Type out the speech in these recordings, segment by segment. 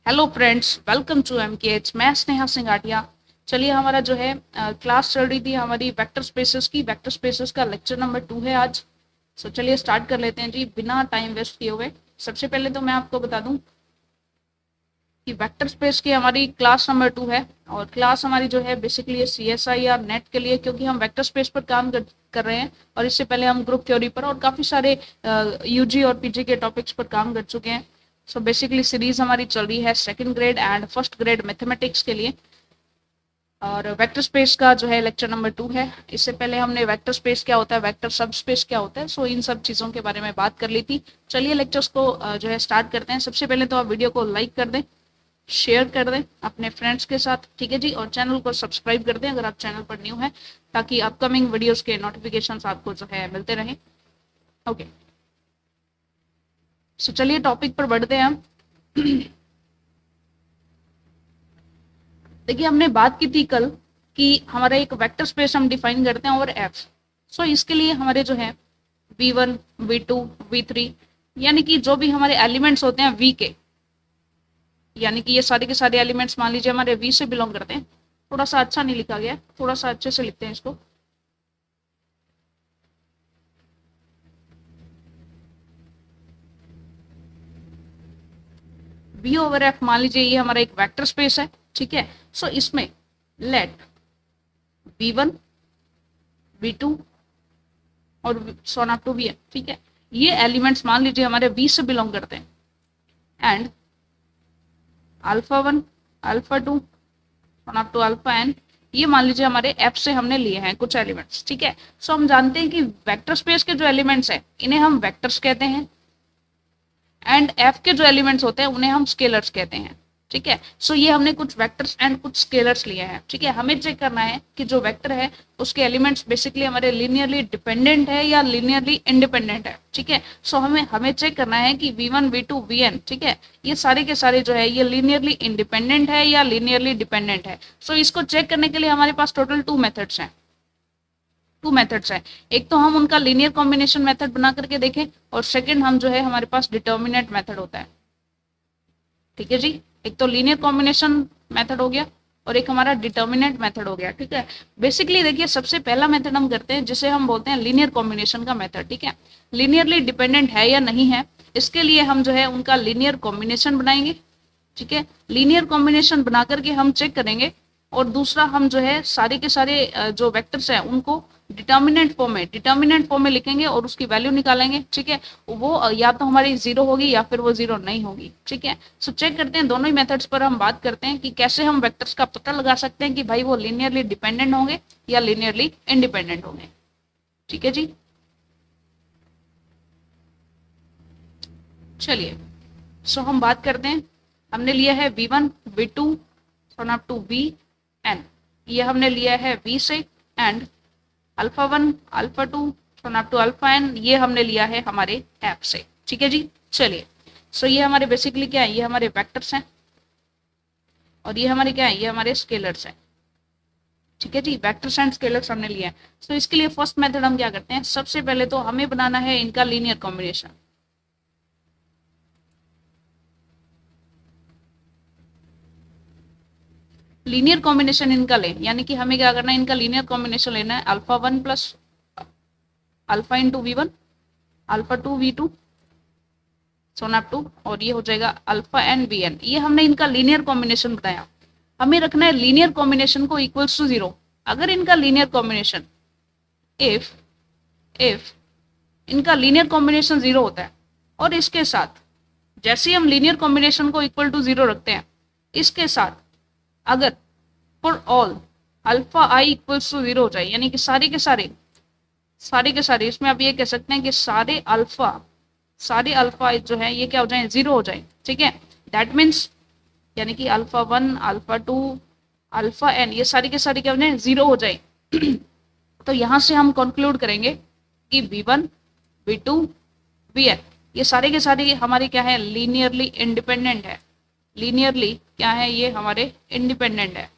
Hello friends, welcome to MKH. मैं स्नेहा सिंगाटिया। चलिए, हमारा जो है क्लास चल रही थी हमारी वेक्टर स्पेसेस की। वेक्टर स्पेसेस का लेक्चर नंबर 2 है आज। चलिए स्टार्ट कर लेते हैं जी, बिना टाइम वेस्ट किए हुए। सबसे पहले तो मैं आपको बता दूं कि वेक्टर स्पेस की हमारी क्लास नंबर 2 है, और क्लास हमारी जो है बेसिकली CSI या नेट के लिए, क्योंकि हम वेक्टर स्पेस पर काम कर रहे हैं। और इससे पहले हम ग्रुप थ्योरी पर और काफ़ी सारे यूजी और पीजी के टॉपिक्स पर काम कर चुके हैं। सो बेसिकली सीरीज हमारी चल रही है second grade and first grade mathematics के लिए, और वेक्टर स्पेस का जो है लेक्चर नंबर 2 है। इससे पहले हमने वेक्टर स्पेस क्या होता है, वेक्टर सब स्पेस क्या होता है, सो इन सब चीज़ों के बारे में बात कर ली थी। चलिए लेक्चर्स को जो है स्टार्ट करते हैं। सबसे पहले तो आप वीडियो को लाइक कर दें, शेयर कर दें अपने फ्रेंड्स के साथ, ठीक है जी। और चैनल को सब्सक्राइब कर दें अगर आप चैनल पर न्यू है, ताकि अपकमिंग वीडियोस के नोटिफिकेशंस आपको जो है मिलते रहें। ओके, सो चलिए टॉपिक पर बढ़ते हैं हम। देखिए, हमने बात की थी कल कि हमारा एक वेक्टर स्पेस हम डिफाइन करते हैं ओवर एफ। सो इसके लिए हमारे जो है V1, V2, V3, यानी कि जो भी हमारे एलिमेंट्स होते हैं V के, यानी कि ये सारे के सारे एलिमेंट्स मान लीजिए हमारे V से बिलोंग करते हैं। थोड़ा सा अच्छा नहीं लिखा गया, थोड़ा सा अच्छे से लिखते हैं इसको। V ओवर F मान लीजिए ये हमारा एक वेक्टर स्पेस है, ठीक है। सो इसमें लेट V1, V2 और so on up to Vn, ठीक है, ये एलिमेंट्स मान लीजिए हमारे V से बिलोंग करते हैं। And α1, α2 on up to αn, ये मान लीजिए हमारे F से हमने लिए हैं कुछ एलिमेंट्स, ठीक है। सो हम जानते हैं कि वेक्टर स्पेस के जो एलिमेंट्स हैं इन्हें हम वेक्टर्स कहते हैं, एंड F के जो एलिमेंट्स होते हैं उन्हें हम स्केलर्स कहते हैं, ठीक है। सो ये हमने कुछ वेक्टर्स एंड कुछ स्केलर्स लिए हैं, ठीक है। हमें चेक करना है कि जो वेक्टर है उसके एलिमेंट्स बेसिकली हमारे लीनियरली डिपेंडेंट है या लीनियरली इंडिपेंडेंट है, ठीक है। सो हमें चेक करना है कि V1, V2, Vn, ठीक है, ये सारे के सारे जो है ये लीनियरली इंडिपेंडेंट है या लीनियरली डिपेंडेंट है। सो इसको चेक करने के लिए हमारे पास टोटल टू मेथड्स हैं। एक तो हम उनका लीनियर कॉम्बिनेशन मेथड बना करके देखें, और सेकंड हम जो है हमारे पास डिटर्मिनेंट मेथड होता है, ठीक है जी। एक तो लीनियर कॉम्बिनेशन मेथड हो गया और एक हमारा डिटर्मिनेंट मेथड हो गया, ठीक है। बेसिकली देखिए, सबसे पहला मेथड हम करते हैं जिसे हम बोलते हैं लीनियर कॉम्बिनेशन का मेथड, ठीक है। लीनियरली डिपेंडेंट है या नहीं है, इसके लिए हम जो है उनका लीनियर कॉम्बिनेशन बनाएंगे, ठीक है। लीनियर कॉम्बिनेशन बना करके हम चेक करेंगे, और दूसरा हम जो है सारे के सारे जो वेक्टर्स हैं उनको डिटर्मिनेंट फॉर्म में लिखेंगे और उसकी वैल्यू निकालेंगे, ठीक है। वो या तो हमारी 0 होगी या फिर वो 0 नहीं होगी, ठीक है। सो चेक करते हैं, दोनों ही मेथड्स पर हम बात करते हैं कि कैसे हम वेक्टर्स का पता लगा सकते हैं कि भाई वो लीनियरली डिपेंडेंट होंगे या लीनियरली इंडिपेंडेंट होंगे, ठीक है जी। चलिए, सो हम बात करते हैं। हमने लिया है V1, V2 on up to Vn, ये हमने लिया है V से, and α1, α2 on up to αn, ये हमने लिया है हमारे F से, ठीक है जी। चलिए, सो ये हमारे बेसिकली क्या है, ये हमारे वेक्टर्स हैं, और ये हमारे क्या है, ये हमारे स्केलर्स हैं, ठीक है जी। वेक्टर्स एंड स्केलर्स हमने लिया है। सो इसके लिए फर्स्ट मेथड हम क्या करते हैं, सबसे पहले तो हमें बनाना है इनका लीनियर कॉम्बिनेशन। लीनियर कॉम्बिनेशन इनका लें, यानी कि हमें क्या करना है, इनका लीनियर कॉम्बिनेशन लेना है। α1 plus alpha into V1, α2 V2 so on up to, और ये हो जाएगा अल्फा एन Vn। ये हमने इनका लीनियर कॉम्बिनेशन बताया। हमें रखना है लीनियर कॉम्बिनेशन को इक्वल्स टू 0। अगर इनका लीनियर कॉम्बिनेशन इफ इनका लीनियर कॉम्बिनेशन 0 होता है, और इसके साथ जैसे ही हम लीनियर कॉम्बिनेशन को इक्वल टू 0 रखते हैं, इसके साथ अगर for all alpha i equals to 0 हो जाए, यानी कि सारे के सारे इसमें आप ये कह सकते हैं कि सारे अल्फा जो है ये क्या हो जाए, 0 हो जाए, ठीक है। दैट मीन्स यानी कि α1, α2, αn ये सारी के सारी क्या हो जाए, 0 हो जाए। तो यहाँ से हम कंक्लूड करेंगे कि V1, V2, Vn ये सारे के सारे हमारे क्या है, लीनियरली इंडिपेंडेंट है। लीनियरली क्या है, ये हमारे इंडिपेंडेंट है।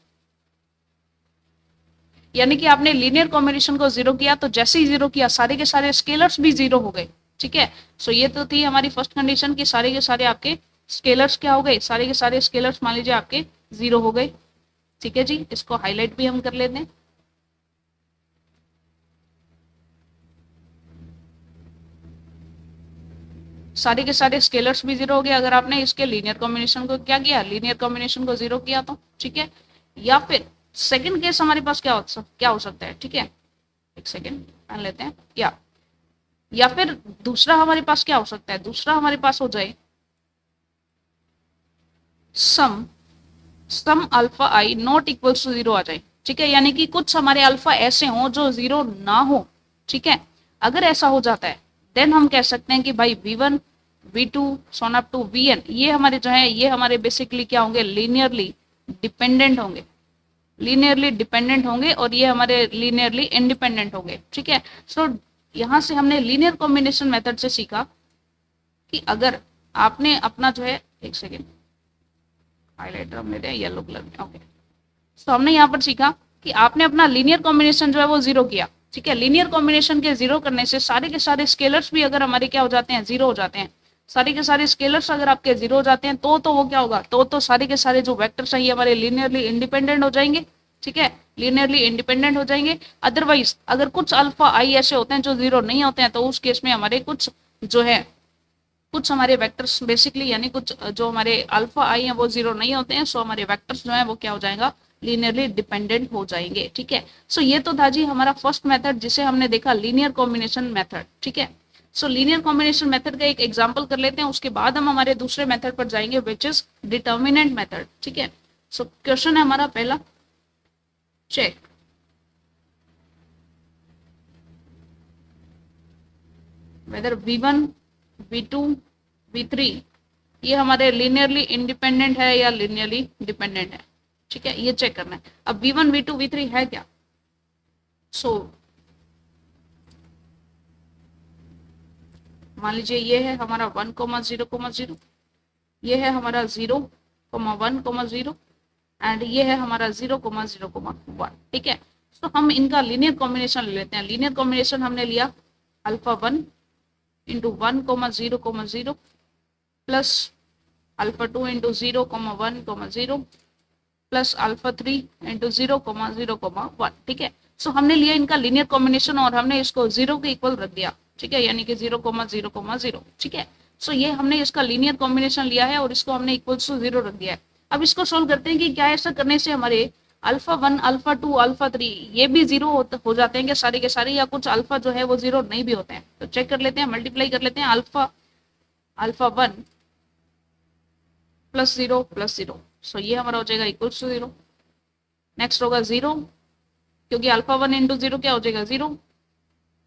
यानी कि आपने लीनियर कॉम्बिनेशन को 0 किया, तो जैसे ही 0 किया सारे के सारे स्केलर्स भी 0 हो गए, ठीक है। सो ये तो थी हमारी फर्स्ट कंडीशन कि सारे के सारे आपके स्केलर्स क्या हो गए, सारे के सारे स्केलर्स मान लीजिए आपके 0 हो गए। ठीक है जी, इसको हाईलाइट भी हम कर लेते हैं। सारे के सारे स्केलर्स भी 0 हो गए अगर आपने इसके लीनियर कॉम्बिनेशन को क्या किया, लीनियर कॉम्बिनेशन को 0 किया तो। ठीक है, या फिर सेकंड केस हमारे पास क्या हो सकता है। ठीक है, एक सेकंड मान लेते हैं। या फिर दूसरा हमारे पास क्या हो सकता है, दूसरा हमारे पास हो जाए some some alpha i not equals to 0 आ जाए। ठीक है, यानी कि कुछ हमारे अल्फा ऐसे हो जो 0 ना हो। ठीक है, अगर ऐसा हो जाता है देन हम कह सकते हैं कि भाई V1 V2 so on up to Vn ये हमारे जो है ये हमारे बेसिकली क्या होंगे, लीनियरली डिपेंडेंट होंगे, लीनियरली डिपेंडेंट होंगे और ये हमारे लीनियरली इंडिपेंडेंट होंगे। ठीक है, सो यहाँ से हमने लीनियर कॉम्बिनेशन मेथड से सीखा कि अगर आपने अपना जो है, एक सेकेंड हाईलाइटर हम लेते हैं येलो कलर में। ओके, तो हमने यहाँ पर सीखा कि आपने अपना लीनियर कॉम्बिनेशन जो है वो 0 किया। ठीक है, लीनियर कॉम्बिनेशन के 0 करने से सारे के सारे स्केलर्स भी अगर हमारे क्या हो जाते हैं, 0 हो जाते हैं। सारे के सारे स्केलर्स अगर आपके 0 हो जाते हैं तो वो क्या होगा, तो सारे के सारे जो वेक्टर्स हैं ये हमारे लीनियरली इंडिपेंडेंट हो जाएंगे। ठीक है, लीनियरली इंडिपेंडेंट हो जाएंगे। अदरवाइज अगर कुछ अल्फा आई ऐसे होते हैं जो 0 नहीं होते हैं तो उस केस में हमारे कुछ जो है कुछ हमारे वेक्टर्स बेसिकली यानी कुछ जो हमारे अल्फा आई हैं वो 0 नहीं होते हैं। सो हमारे वेक्टर्स जो है वो क्या हो जाएगा, लीनियरली डिपेंडेंट हो जाएंगे। ठीक है, सो ये तो था जी हमारा फर्स्ट मेथड जिसे हमने देखा लीनियर कॉम्बिनेशन मेथड। ठीक है, सो लीनियर कॉम्बिनेशन मेथड का एक एग्जांपल कर लेते हैं, उसके बाद हम हमारे दूसरे मेथड पर जाएंगे विच इज डिटर्मिनेंट मेथड। ठीक है, सो क्वेश्चन है हमारा पहला, check whether V1 V2 V3 ये हमारे लीनियरली इंडिपेंडेंट है या लीनियरली डिपेंडेंट है। ठीक है, ये चेक करना है। अब V1 V2 V3 है क्या, सो मान लीजिए ये है हमारा 1,0,0, ये है हमारा 0,1,0 एंड ये है हमारा 0,0,1। ठीक है, तो हम इनका लीनियर कॉम्बिनेशन ले लेते हैं। लीनियर कॉम्बिनेशन हमने लिया alpha 1 into 1,0,0 plus alpha 2 into 0,1,0 plus alpha 3 into 0,0,1। ठीक है, सो हमने लिया इनका लीनियर कॉम्बिनेशन और हमने इसको 0 के इक्वल रख दिया। ठीक है, यानी कि 0,0,0। ठीक है, सो ये हमने इसका लीनियर कॉम्बिनेशन लिया है और इसको हमने इक्वल टू 0 रख दिया है। अब इसको सोल्व करते हैं कि क्या ऐसा करने से हमारे अल्फा 1 अल्फा 2 अल्फा 3 ये भी 0 हो जाते हैं क्या सारे के सारे, या कुछ अल्फा जो है वो 0 नहीं भी होते हैं। तो चेक कर लेते हैं, मल्टीप्लाई कर लेते हैं अल्फा 1 प्लस 0 प्लस 0। सो ये हमारा हो जाएगा इक्वल टू 0। नेक्स्ट होगा 0 क्योंकि अल्फा 1 इंटू 0 क्या हो जाएगा 0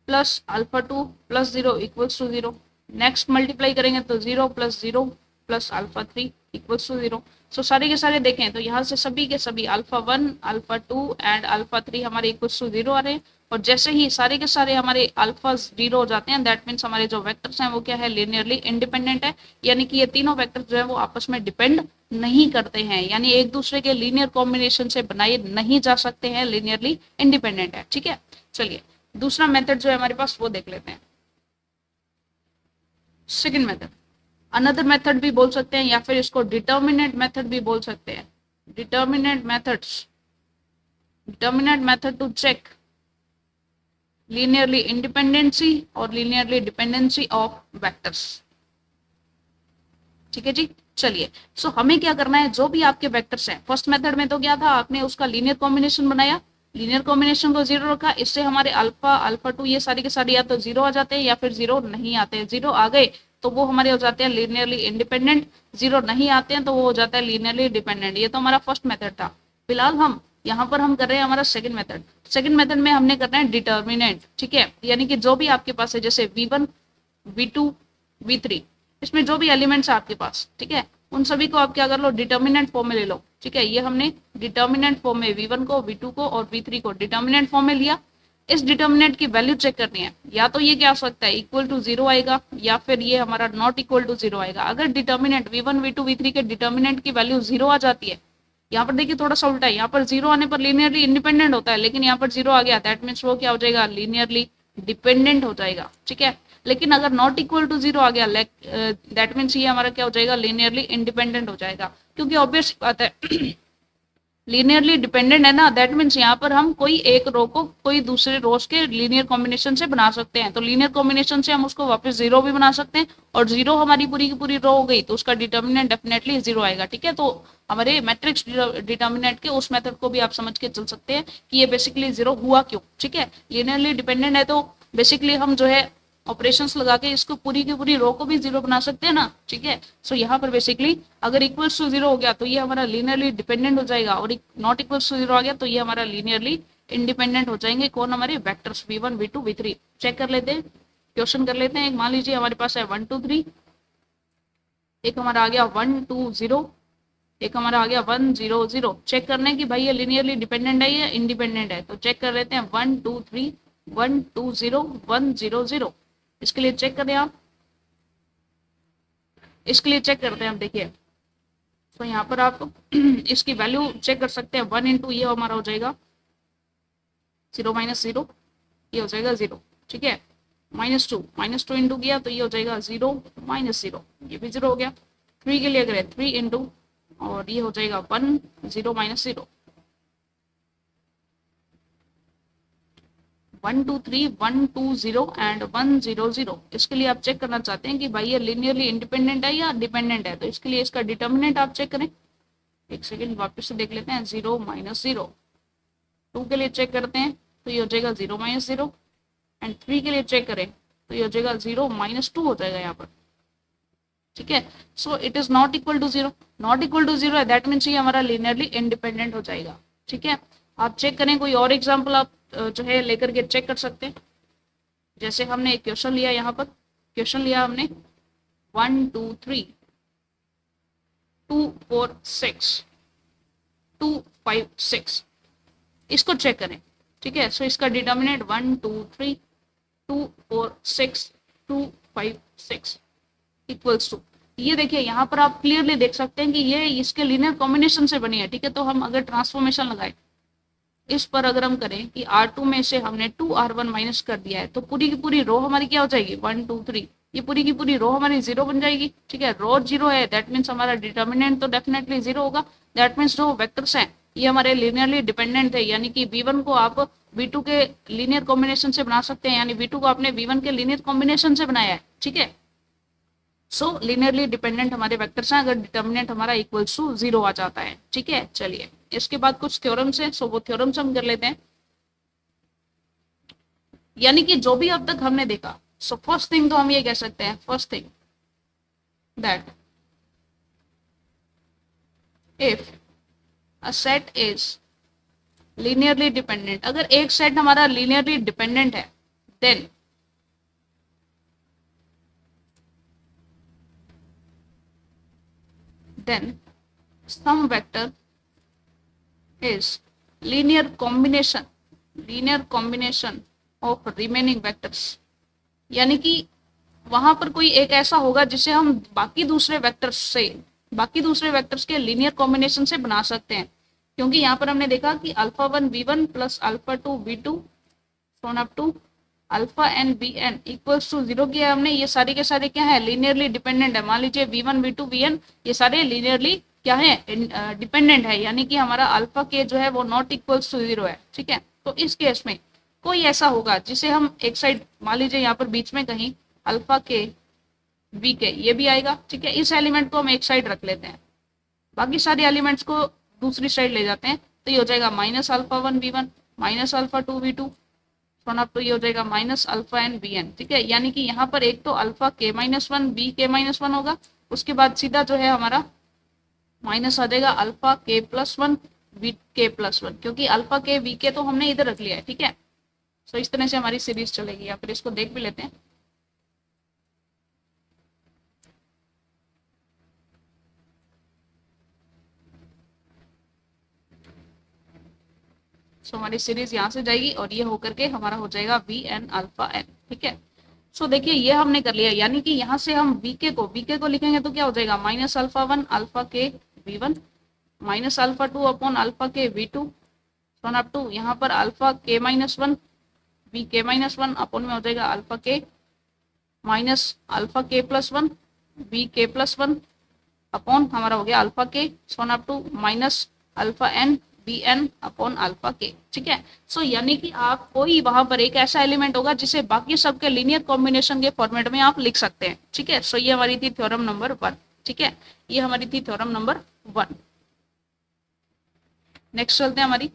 plus alpha 2 plus 0 equals to 0। Next multiply करेंगे तो 0 plus 0 plus alpha 3 equals to 0। So सारे के सारे देखें तो यहाँ से सभी के सभी अल्फा 1 अल्फा 2 एंड अल्फा 3 हमारे इक्वल्स टू 0 आ रहे हैं। और जैसे ही सारे के सारे हमारे अल्फा 0 हो जाते हैं दैट मीन्स हमारे जो वेक्टर्स हैं वो क्या है, लीनियरली इंडिपेंडेंट है। यानी कि ये तीनों वेक्टर्स जो है वो आपस में डिपेंड नहीं करते हैं, यानी एक दूसरे के लीनियर कॉम्बिनेशन से बनाए नहीं जा सकते हैं, लीनियरली इंडिपेंडेंट है। ठीक है, चलिए दूसरा मेथड जो है हमारे पास वो देख लेते हैं। सेकंड मेथड, अनदर मेथड भी बोल सकते हैं या फिर इसको डिटर्मिनेंट मेथड भी बोल सकते हैं। Determinant method to check linearly independency और लीनियरली डिपेंडेंसी ऑफ वेक्टर्स। ठीक है जी, चलिए सो हमें क्या करना है, जो भी आपके वेक्टर्स हैं, फर्स्ट मेथड में तो क्या था, आपने उसका लीनियर कॉम्बिनेशन बनाया, लीनियर कॉम्बिनेशन को 0 रखा, इससे हमारे अल्फा अल्फा 2 ये सारे के सारे या तो 0 आ जाते हैं या फिर 0 नहीं आते हैं। 0 आ गए तो वो हमारे हो जाते हैं लीनियरली इंडिपेंडेंट, 0 नहीं आते हैं तो वो हो जाता है लीनियरली डिपेंडेंट। ये तो हमारा फर्स्ट मेथड था। फिलहाल हम यहाँ पर हम कर रहे हैं हमारा सेकंड मेथड। सेकंड मेथड में हमने करना है डिटर्मिनेंट। ठीक है, यानी कि जो भी आपके पास है जैसे V1 V2 V3 इसमें जो भी एलिमेंट्स है आपके पास, ठीक है, उन सभी को आप क्या कर लो, डिटर्मिनेंट फॉर्म में ले लो। ठीक है, ये हमने डिटर्मिनेंट फॉर्म में V1 को V2 को और V3 को डिटर्मिनेंट फॉर्म में लिया। इस डिटर्मिनेंट की वैल्यू चेक करनी है, या तो ये क्या हो सकता है इक्वल टू 0 आएगा या फिर ये हमारा नॉट इक्वल टू 0 आएगा। अगर डिटर्मिनेंट V1 V2 V3 के डिटर्मिनेंट की वैल्यू 0 आ जाती है, यहाँ पर देखिए थोड़ा सा उल्टा है, यहाँ पर 0 आने पर लीनियरली इंडिपेंडेंट होता है, लेकिन यहाँ पर 0 आ गया दैट मीन्स वो क्या हो जाएगा, लीनियरली डिपेंडेंट हो जाएगा। ठीक है, लेकिन अगर नॉट इक्वल टू जीरो आ गया दैट मीन्स ये हमारा क्या हो जाएगा, लीनियरली इंडिपेंडेंट हो जाएगा, क्योंकि ऑब्वियस बात है लीनियरली डिपेंडेंट है ना, दैट मीन्स यहाँ पर हम कोई एक रो को कोई दूसरे रोज के लीनियर कॉम्बिनेशन से बना सकते हैं, तो लीनियर कॉम्बिनेशन से हम उसको वापस जीरो भी बना सकते हैं, और जीरो हमारी पूरी की पूरी रो हो गई तो उसका डिटर्मिनेंट डेफिनेटली जीरो आएगा। ठीक है, तो हमारे मैट्रिक्स डिटर्मिनेंट के उस मेथड को भी आप समझ के चल सकते हैं कि ये बेसिकली जीरो हुआ क्यों। ठीक है, लीनियरली डिपेंडेंट है तो बेसिकली हम जो है ऑपरेशंस लगा के इसको पूरी की पूरी रो को भी जीरो बना सकते हैं ना। ठीक है, सो यहाँ पर बेसिकली अगर इक्वल्स टू जीरो हो गया तो ये हमारा लीनियरली डिपेंडेंट हो जाएगा, और नॉट इक्वल्स टू जीरो आ गया तो ये हमारा लीनियरली इंडिपेंडेंट हो जाएंगे। कौन, हमारे vectors v1 v2 v3। Check कर लेते हैं, क्वेश्चन कर लेते हैं। एक मान लीजिए हमारे पास है 1 2 3, एक हमारा आ गया 1 2 0, एक हमारा आ गया 1 0 0। चेक करना है कि भाई ये लीनियरली डिपेंडेंट है या इंडिपेंडेंट है, तो चेक कर लेते हैं 1 2 3 1 2 0 1 0 0। इसके लिए चेक करें आप, इसके लिए चेक करते हैं हम। देखिए तो यहाँ पर आप इसकी वैल्यू चेक कर सकते हैं। 1 इंटू ये हमारा हो जाएगा 0 माइनस 0, ये हो जाएगा 0। ठीक है, माइनस टू इंटू किया तो ये हो जाएगा 0 माइनस 0, ये भी 0 हो गया। 3 के लिए करें 3 इंटू और ये हो जाएगा 1 0 माइनस 0। 1 2 3 1 2 0 एंड 1 0 0। इसके लिए आप चेक करना चाहते हैं कि भाई ये लीनियरली इंडिपेंडेंट है या डिपेंडेंट है, तो इसके लिए इसका डिटर्मिनेंट आप चेक करें। एक सेकेंड वापस से देख लेते हैं। 0 माइनस 0। 2 के लिए चेक करते हैं तो ये हो जाएगा 0 माइनस 0, एंड 3 के लिए चेक करें तो ये हो जाएगा 0 माइनस 2 हो जाएगा यहाँ पर। ठीक है, so it is not equal to 0, not equal to 0 है, दैट मीन्स ये हमारा लीनियरली इंडिपेंडेंट हो जाएगा। ठीक है, आप चेक करें, कोई और एग्जाम्पल आप जो है लेकर के चेक कर सकते हैं। जैसे हमने एक क्वेश्चन लिया, यहाँ पर क्वेश्चन लिया हमने 1 2 3 2 4 6 2 5 6, इसको चेक करें। ठीक है, सो इसका डिटर्मिनेंट 1 2 3 2 4 6 2 5 6 इक्वल्स टू, ये देखिए यहाँ पर आप क्लियरली देख सकते हैं कि ये इसके लीनियर कॉम्बिनेशन से बनी है। ठीक है, तो हम अगर ट्रांसफॉर्मेशन लगाए इस पर, अगर हम करें कि R2 में से हमने 2R1 माइनस कर दिया है तो पूरी की पूरी रो हमारी क्या हो जाएगी 1 2 3, ये पूरी की पूरी रो हमारी 0 बन जाएगी। ठीक है, रो 0 है, दैट मीन्स हमारा डिटर्मिनेंट तो डेफिनेटली 0 होगा। दैट मीन्स जो वेक्टर्स हैं ये हमारे लीनियरली डिपेंडेंट है, यानी कि v1 को आप v2 के लीनियर कॉम्बिनेशन से बना सकते हैं, यानी v2 को आपने v1 के लीनियर कॉम्बिनेशन से बनाया है। ठीक है, सो लीनियरली डिपेंडेंट हमारे वेक्टर्स हैं अगर डिटर्मिनेंट हमारा इक्वल टू 0 आ जाता है। ठीक है, चलिए इसके बाद कुछ थ्योरम्स हैं, सो वो थ्योरम्स हम कर लेते हैं। यानी कि जो भी अब तक हमने देखा, सो फर्स्ट थिंग तो हम ये कह सकते हैं, first thing that if a set is linearly dependent, अगर एक सेट हमारा लीनियरली डिपेंडेंट है then some vector is linear combination of remaining vectors, यानी कि वहां पर कोई एक ऐसा होगा जिसे हम बाकी दूसरे वेक्टर्स के लीनियर कॉम्बिनेशन से बना सकते हैं। क्योंकि यहाँ पर हमने देखा कि α1 v1 plus α2 v2 so on up to alpha n b n equals to 0 किया हमने। ये सारे के सारे क्या है, लीनियरली डिपेंडेंट है। मान लीजिए v1 v2 vn ये सारे लीनियरली क्या है, डिपेंडेंट है, यानी कि हमारा अल्फा के जो है वो नॉट इक्वल्स टू 0 है। ठीक है, तो इस केस में कोई ऐसा होगा जिसे हम एक साइड, मान लीजिए यहाँ पर बीच में कहीं अल्फा के वी के ये भी आएगा। ठीक है, इस एलिमेंट को हम एक साइड रख लेते हैं, बाकी सारे एलिमेंट्स को दूसरी साइड ले जाते हैं, तो ये हो जाएगा minus α1 v1 minus α2 v2 so on up to ये हो जाएगा minus alpha n b n. ठीक है, यानी कि यहाँ पर एक तो अल्फा के माइनस वन बी के माइनस वन होगा, उसके बाद सीधा जो है हमारा माइनस आ जाएगा अल्फा के प्लस वन वी के प्लस वन, क्योंकि अल्फा के वी के तो हमने इधर रख लिया है। ठीक है, सो इस तरह से हमारी सीरीज चलेगी, या फिर इसको देख भी लेते हैं। सो हमारी सीरीज यहाँ से जाएगी और ये होकर के हमारा हो जाएगा वी एन अल्फा एन। ठीक है, सो देखिए ये हमने कर लिया, यानी कि यहाँ से हम वीके को लिखेंगे तो क्या हो जाएगा माइनस α1 अल्फा के v1 माइनस α2 अपॉन अल्फा के v2 सोन अप टू यहाँ पर अल्फा के माइनस वन वी के माइनस वन अपॉन में हो जाएगा अल्फा के माइनस अल्फा के प्लस वन बी के प्लस वन अपॉन हमारा हो गया अल्फा के so on up to minus alpha n b n upon alpha के। ठीक है, सो यानी कि आप कोई वहां पर एक ऐसा एलिमेंट होगा जिसे बाकी सबके लीनियर कॉम्बिनेशन के फॉर्मेट में आप लिख सकते हैं। ठीक है, सो ये हमारी थी थ्योरम नंबर 1। ठीक है, ये हमारी थी थ्योरम नंबर 1। नेक्स्ट चलते हैं हमारी।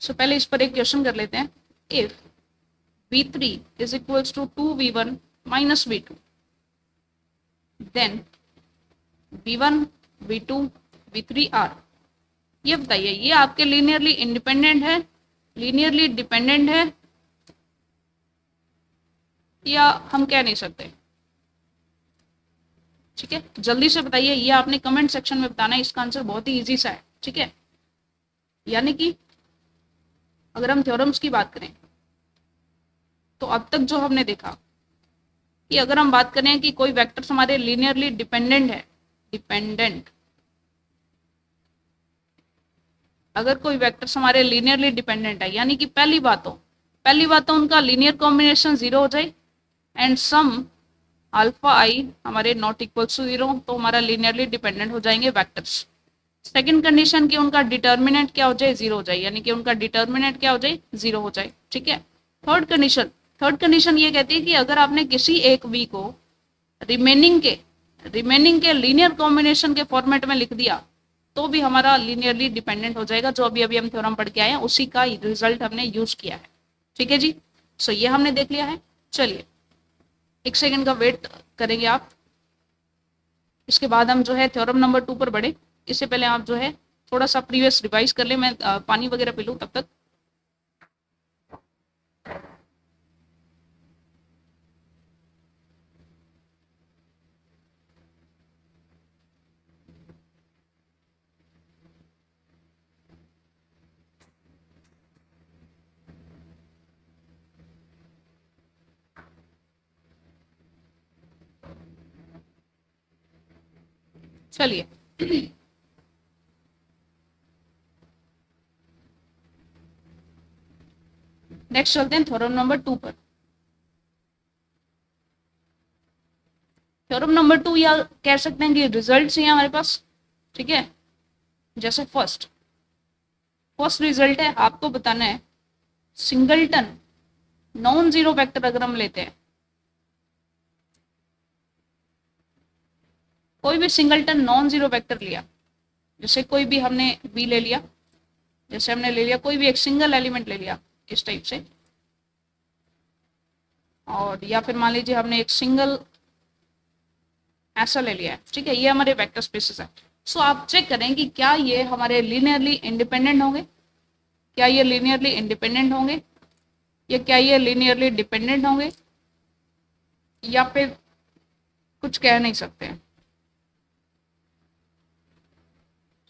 सो पहले इस पर एक क्वेश्चन कर लेते हैं। If v3 is equals to 2v1 minus v2 then v1 v2 v3 are, ये बताइए ये आपके लीनियरली इंडिपेंडेंट है, लीनियरली डिपेंडेंट है, या हम कह नहीं सकते। ठीक है, जल्दी से बताइए, ये आपने कमेंट सेक्शन में बताना है। इसका आंसर बहुत ही इजी सा है। ठीक है, यानी कि अगर हम थ्योरम्स की बात करें तो अब तक जो हमने देखा कि अगर हम बात करें कि कोई वेक्टर्स हमारे लीनियरली डिपेंडेंट है, डिपेंडेंट, अगर कोई वेक्टर्स हमारे लीनियरली डिपेंडेंट है यानी कि पहली बात तो उनका लीनियर कॉम्बिनेशन 0 हो जाए एंड सम अल्फा आई हमारे नॉट इक्वल टू 0, तो हमारा लीनियरली डिपेंडेंट हो जाएंगे वेक्टर्स। सेकंड कंडीशन की उनका डिटर्मिनेंट क्या हो जाए, 0 हो जाए, यानी कि उनका डिटर्मिनेंट क्या हो जाए, 0 हो जाए। ठीक है, थर्ड कंडीशन ये कहती है कि अगर आपने किसी एक वी को रिमेनिंग के लीनियर कॉम्बिनेशन के फॉर्मेट में लिख दिया तो भी हमारा लीनियरली डिपेंडेंट हो जाएगा। जो अभी हम थ्योरम पढ़ के आए हैं उसी का रिजल्ट हमने यूज किया है। ठीक है जी, सो ये हमने देख लिया है। चलिए एक सेकेंड का वेट करेंगे आप, इसके बाद हम जो है थ्योरम नंबर 2 पर बढ़े। इससे पहले आप जो है थोड़ा सा प्रीवियस रिवाइज कर ले, मैं पानी वगैरह पी लूँ तब तक। चलिए नेक्स्ट चलते हैं थ्योरम नंबर 2 पर। थ्योरम नंबर 2 या कह सकते हैं कि रिजल्ट्स हैं हमारे पास। ठीक है, जैसे फर्स्ट रिजल्ट है, आपको बताना है सिंगलटन नॉन जीरो वेक्टर अगर हम लेते हैं, कोई भी सिंगलटन नॉन जीरो वेक्टर लिया, जैसे कोई भी हमने बी ले लिया, जैसे हमने ले लिया कोई भी एक सिंगल एलिमेंट ले लिया इस टाइप से, और या फिर मान लीजिए हमने एक सिंगल ऐसा ले लिया है। ठीक है, ये हमारे वेक्टर स्पेसेस है। सो आप चेक करें कि क्या ये हमारे लीनियरली इंडिपेंडेंट होंगे, क्या ये लीनियरली इंडिपेंडेंट होंगे, या क्या ये लीनियरली डिपेंडेंट होंगे, या फिर कुछ कह नहीं सकते हैं।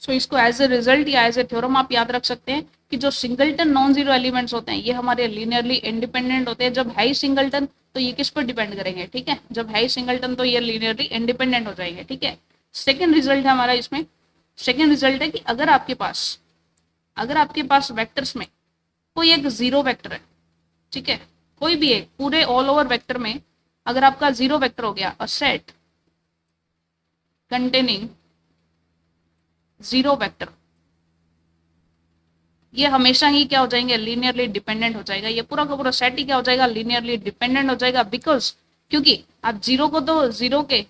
सो इसको एज ए रिजल्ट या एज ए थ्योरम आप याद रख सकते हैं कि जो सिंगलटन नॉन जीरो एलिमेंट्स होते हैं ये हमारे लीनियरली इंडिपेंडेंट होते हैं। जब है ही सिंगलटन तो ये किस पर डिपेंड करेंगे। ठीक है, जब है ही सिंगलटन तो ये लीनियरली इंडिपेंडेंट हो जाएंगे। ठीक है, सेकेंड रिजल्ट है हमारा इसमें, सेकेंड रिजल्ट है कि अगर आपके पास वेक्टर्स में कोई एक जीरो वेक्टर है, ठीक है, कोई भी एक पूरे ऑल ओवर वेक्टर में अगर आपका जीरो वेक्टर हो गया, a set containing zero vector, ये हमेशा ही क्या हो जाएंगे, लीनियरली डिपेंडेंट हो जाएगा। ये पूरा का पूरा सेट ही क्या हो जाएगा, लीनियरली डिपेंडेंट हो जाएगा। बिकॉज क्योंकि आप जीरो को तो जीरो के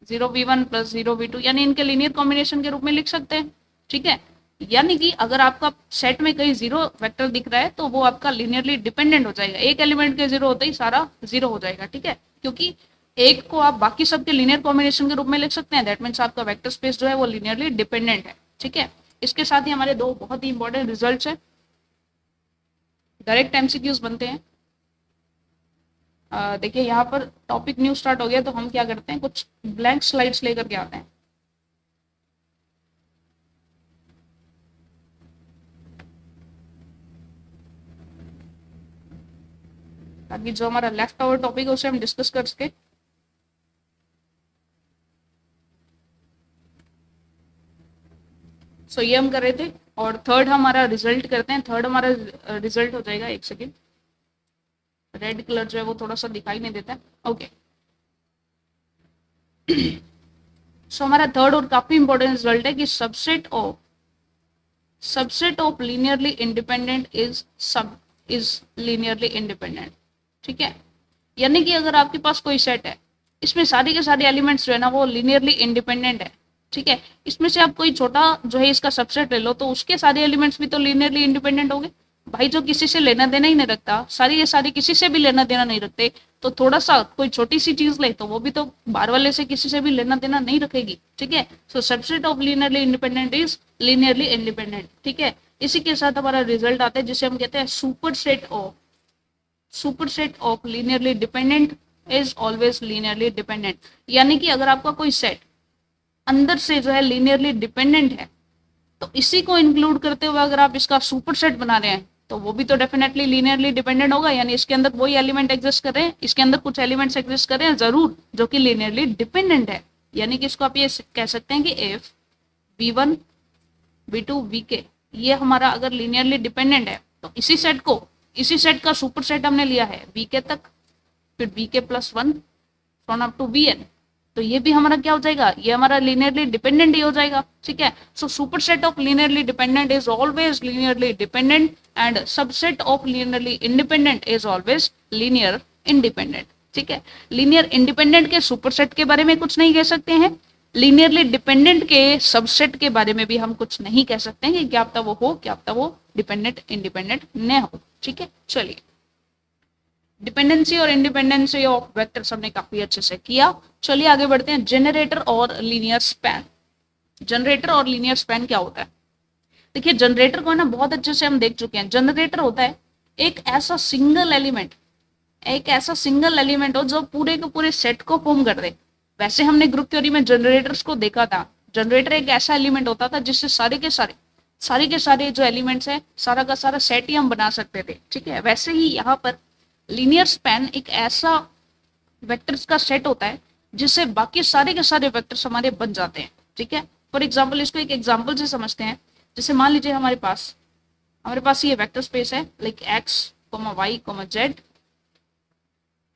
0v1 प्लस 0v2 यानी इनके लीनियर कॉम्बिनेशन के रूप में लिख सकते हैं। ठीक है, यानी कि अगर आपका सेट में कहीं जीरो वेक्टर दिख रहा है तो वो आपका लीनियरली डिपेंडेंट हो जाएगा। एक एलिमेंट के जीरो होते ही सारा जीरो हो जाएगा। ठीक है, क्योंकि एक को आप बाकी सबके लीनियर कॉम्बिनेशन के रूप में लिख सकते हैं, दैट मीन्स आपका वेक्टर स्पेस जो है वो लीनियरली डिपेंडेंट है। ठीक है, इसके साथ ही हमारे दो बहुत ही इंपॉर्टेंट रिजल्ट्स हैं, डायरेक्ट एमसीक्यूज बनते हैं। देखिए यहाँ पर टॉपिक न्यू स्टार्ट हो गया तो हम क्या करते हैं, कुछ ब्लैंक स्लाइड्स लेकर के आते हैं। ताकि जो हमारा लेफ्ट ओवर टॉपिक है उसे हम डिस्कस कर सके। सो ये हम कर रहे थे, और थर्ड हमारा रिजल्ट करते हैं। थर्ड हमारा रिजल्ट हो जाएगा, एक सेकेंड, रेड कलर जो है वो थोड़ा सा दिखाई नहीं देता है। ओके सो हमारा थर्ड और काफी इंपॉर्टेंट रिजल्ट है कि subset of linearly independent is linearly independent. ठीक है, यानी कि अगर आपके पास कोई सेट है, इसमें सारे के सारे एलिमेंट्स जो है ना वो लीनियरली इंडिपेंडेंट है। ठीक है, इसमें से आप कोई छोटा जो है इसका सबसेट ले लो तो उसके सारे एलिमेंट्स भी तो लीनियरली इंडिपेंडेंट होंगे। भाई जो किसी से लेना देना ही नहीं रखता, सारी ये सारी किसी से भी लेना देना नहीं रखते, तो थोड़ा सा कोई छोटी सी चीज ले तो वो भी तो बाहर वाले से किसी से भी लेना देना नहीं रखेगी। ठीक है, so subset of linearly independent is linearly independent. ठीक है, इसी के साथ हमारा रिजल्ट आता है जिसे हम कहते हैं superset of linearly dependent is always linearly dependent. यानी कि अगर आपका कोई सेट अंदर से जो है लीनियरली डिपेंडेंट है तो इसी को इंक्लूड करते हुए अगर आप इसका सुपरसेट बना रहे हैं तो वो भी तो डेफिनेटली लीनियरली डिपेंडेंट होगा। यानी इसके अंदर वही एलिमेंट एग्जिस्ट कर रहे हैं, इसके अंदर कुछ एलिमेंट्स एग्जिस्ट कर रहे हैं जरूर जो कि लीनियरली डिपेंडेंट है। यानी कि इसको आप ये कह सकते हैं कि इफ v1 v2 vk ये हमारा अगर लीनियरली डिपेंडेंट है तो इसी सेट का सुपरसेट हमने लिया है vk तक, फिर vk plus 1 from up to vn, तो ये भी हमारा क्या हो जाएगा, ये हमारा लीनियरली डिपेंडेंट ही हो जाएगा। ठीक है, so superset of linearly dependent is always linearly dependent and subset of linearly independent is always linear independent. ठीक है, लीनियर इंडिपेंडेंट के सुपरसेट के बारे में कुछ नहीं कह सकते हैं, लीनियरली डिपेंडेंट के सबसेट के बारे में भी हम कुछ नहीं कह सकते हैं कि क्या पता वो हो, क्या पता वो डिपेंडेंट इंडिपेंडेंट न हो। ठीक है, चलिए डिपेंडेंसी और इंडिपेंडेंसी ऑफ वेक्टर्स हमने काफी अच्छे से किया। चलिए आगे बढ़ते हैं, जनरेटर और लीनियर स्पैन। जनरेटर और लीनियर स्पैन क्या होता है? देखिए जनरेटर को ना बहुत अच्छे से हम देख चुके हैं। जनरेटर होता है एक ऐसा सिंगल एलिमेंट हो जो पूरे के पूरे सेट को फॉर्म कर दे। वैसे हमने ग्रुप थ्योरी में जनरेटर्स को देखा था, जनरेटर एक ऐसा एलिमेंट होता था जिससे सारे के सारे जो एलिमेंट्स है सारा का सारा सेट ही हम बना सकते थे। ठीक है, वैसे ही यहाँ पर लीनियर स्पैन एक ऐसा वेक्टर्स का सेट होता है जिससे बाकी सारे के सारे वेक्टर्स हमारे बन जाते हैं। ठीक है, फॉर एग्जाम्पल इसको एक एग्जाम्पल से समझते हैं। जैसे मान लीजिए हमारे पास ये वेक्टर स्पेस है like x, y, z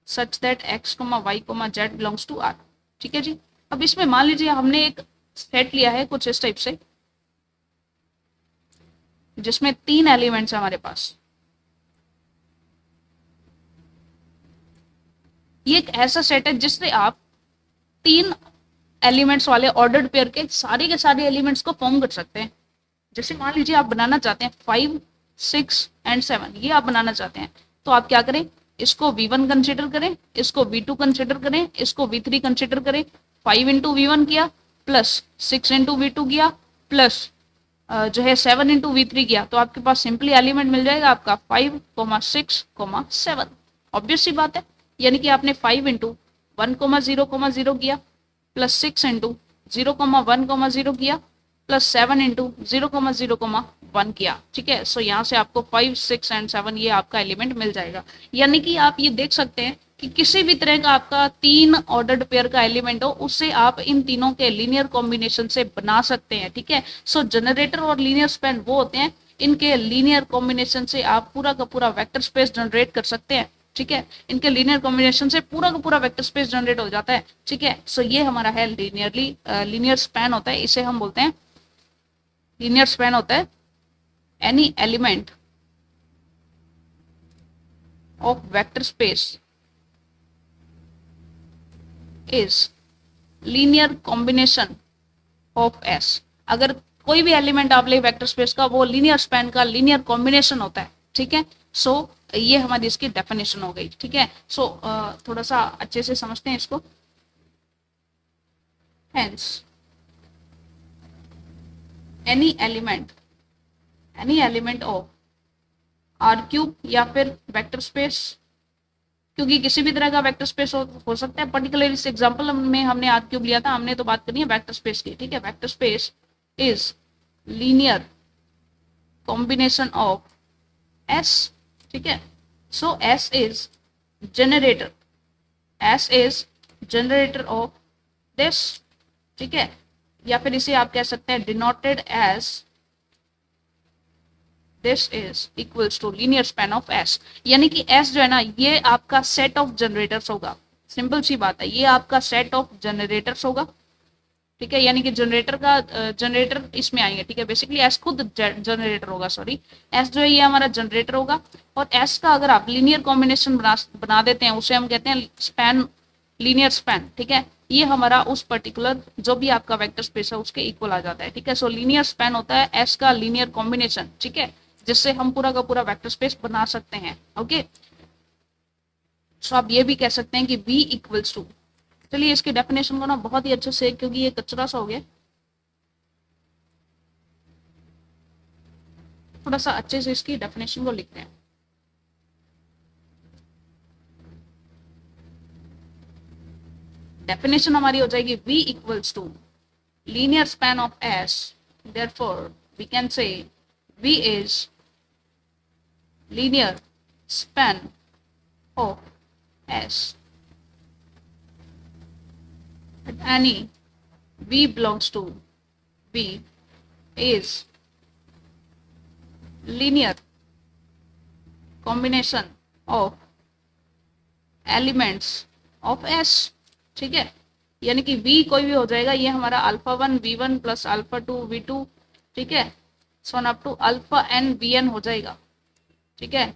such that x, y, z belongs to R। ठीक है जी, अब इसमें मान लीजिए हमने एक सेट लिया है कुछ इस टाइप से जिसमें 3 एलिमेंट्स है हमारे पास। ये एक ऐसा सेट है जिससे आप 3 एलिमेंट्स वाले ऑर्डर्ड पेयर के सारे एलिमेंट्स को फॉर्म कर सकते हैं। जैसे मान लीजिए आप बनाना चाहते हैं 5, 6 एंड 7, ये आप बनाना चाहते हैं तो आप क्या करें, इसको v1 कंसिडर करें, इसको v2 कंसिडर करें, इसको v3 कंसिडर करें। 5 इंटू v1 किया प्लस 6 इंटू v2 किया प्लस जो है 7 इंटू v3 किया, तो आपके पास सिंपली एलिमेंट मिल जाएगा आपका 5, 6, 7। ऑब्वियस सी बात है, यानी कि आपने 5 इंटू 1,0,0 किया प्लस 6 इंटू 0,1,0 किया प्लस 7 इंटू 0,0,1 किया। ठीक है, सो यहाँ से आपको 5, 6 एंड 7 ये आपका एलिमेंट मिल जाएगा। यानी कि आप ये देख सकते हैं कि किसी भी तरह का आपका 3 ऑर्डर्ड पेयर का एलिमेंट हो उससे आप इन तीनों के लीनियर कॉम्बिनेशन से बना सकते हैं। ठीक है, सो जनरेटर और लीनियर स्पैन वो होते हैं इनके लीनियर कॉम्बिनेशन से आप पूरा का पूरा वेक्टर स्पेस जनरेट कर सकते हैं। ठीक है, इनके लीनियर कॉम्बिनेशन से पूरा का पूरा वेक्टर स्पेस जनरेट हो जाता है। ठीक है, सो ये हमारा है लीनियर स्पैन होता है, इसे हम बोलते हैं लीनियर स्पैन होता है any element of vector space is linear combination of S. अगर कोई भी एलिमेंट आप ले वेक्टर स्पेस का वो लीनियर स्पैन का लीनियर कॉम्बिनेशन होता है। ठीक है, सो ये हमारी इसकी डेफिनेशन हो गई। ठीक है, सो थोड़ा सा अच्छे से समझते हैं इसको। Hence any element of R cube या फिर वेक्टर स्पेस, क्योंकि किसी भी तरह का वेक्टर स्पेस हो सकता है। पर्टिकुलर इस एग्जांपल में हमने आर क्यूब लिया था, हमने तो बात करनी है वेक्टर स्पेस की। ठीक है, vector space is linear combination of S. ठीक है, so S is generator of this. ठीक है, या फिर इसे आप कह सकते हैं denoted as this is equals to linear span of S, यानी कि एस जो है ना ये आपका सेट ऑफ जनरेटर्स होगा। सिंपल सी बात है, ये आपका सेट ऑफ जनरेटर्स होगा, ठीक है, यानी कि जनरेटर का जनरेटर इसमें आएंगे, ठीक है। बेसिकली एस खुद जनरेटर होगा, सॉरी, एस जो है ये हमारा जनरेटर होगा। और एस का अगर आप लीनियर कॉम्बिनेशन बना देते हैं, उसे हम कहते हैं स्पैन, लीनियर स्पैन, ठीक है। ये हमारा उस पर्टिकुलर जो भी आपका वेक्टर स्पेस है उसके इक्वल आ जाता है, ठीक है। सो लीनियर स्पैन होता है एस का लीनियर कॉम्बिनेशन, ठीक है, जिससे हम पूरा का पूरा वेक्टर स्पेस बना सकते हैं। ओके, सो आप ये भी कह सकते हैं कि V इक्वल्स टू, चलिए इसकी डेफिनेशन को ना बहुत ही अच्छे से, क्योंकि ये कचरा सा हो गया, थोड़ा सा अच्छे से इसकी डेफिनेशन को लिखते हैं। डेफिनेशन हमारी हो जाएगी V equals to linear span of S, therefore we can say V is linear span of S at any V belongs to V is linear combination of elements of S, ठीक है। यानी कि V कोई भी हो जाएगा, ये हमारा alpha 1 V1 plus alpha 2 V2, ठीक है, so up to alpha n Vn हो जाएगा, ठीक है,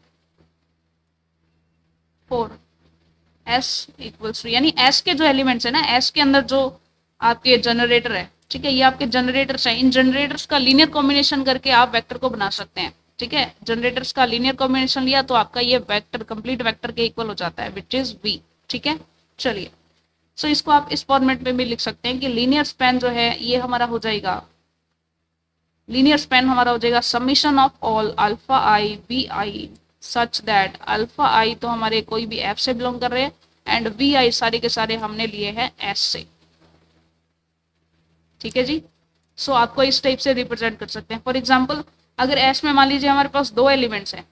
फॉर S इक्वल्स टू, यानी S के जो एलिमेंट्स है ना, S के अंदर जो आपके जनरेटर है, ठीक है, ये आपके जनरेटर्स हैं, इन जनरेटर्स का लीनियर कॉम्बिनेशन करके आप वेक्टर को बना सकते हैं, ठीक है। जनरेटर्स का लीनियर कॉम्बिनेशन लिया तो आपका ये वेक्टर कंप्लीट वेक्टर के इक्वल हो जाता है, विच इज V, ठीक है। चलिए, सो इसको आप इस फॉर्मेट में भी लिख सकते हैं कि लीनियर स्पैन जो है ये हमारा हो जाएगा, लीनियर स्पैन हमारा हो जाएगा summation of all alpha i v i such that alpha i तो हमारे कोई भी एफ से बिलोंग कर रहे हैं एंड वी आई सारे के सारे हमने लिए हैं एस से, ठीक है जी। सो आपको इस टाइप से रिप्रेजेंट कर सकते हैं। फॉर एग्जाम्पल अगर एस में मान लीजिए हमारे पास दो एलिमेंट्स हैं,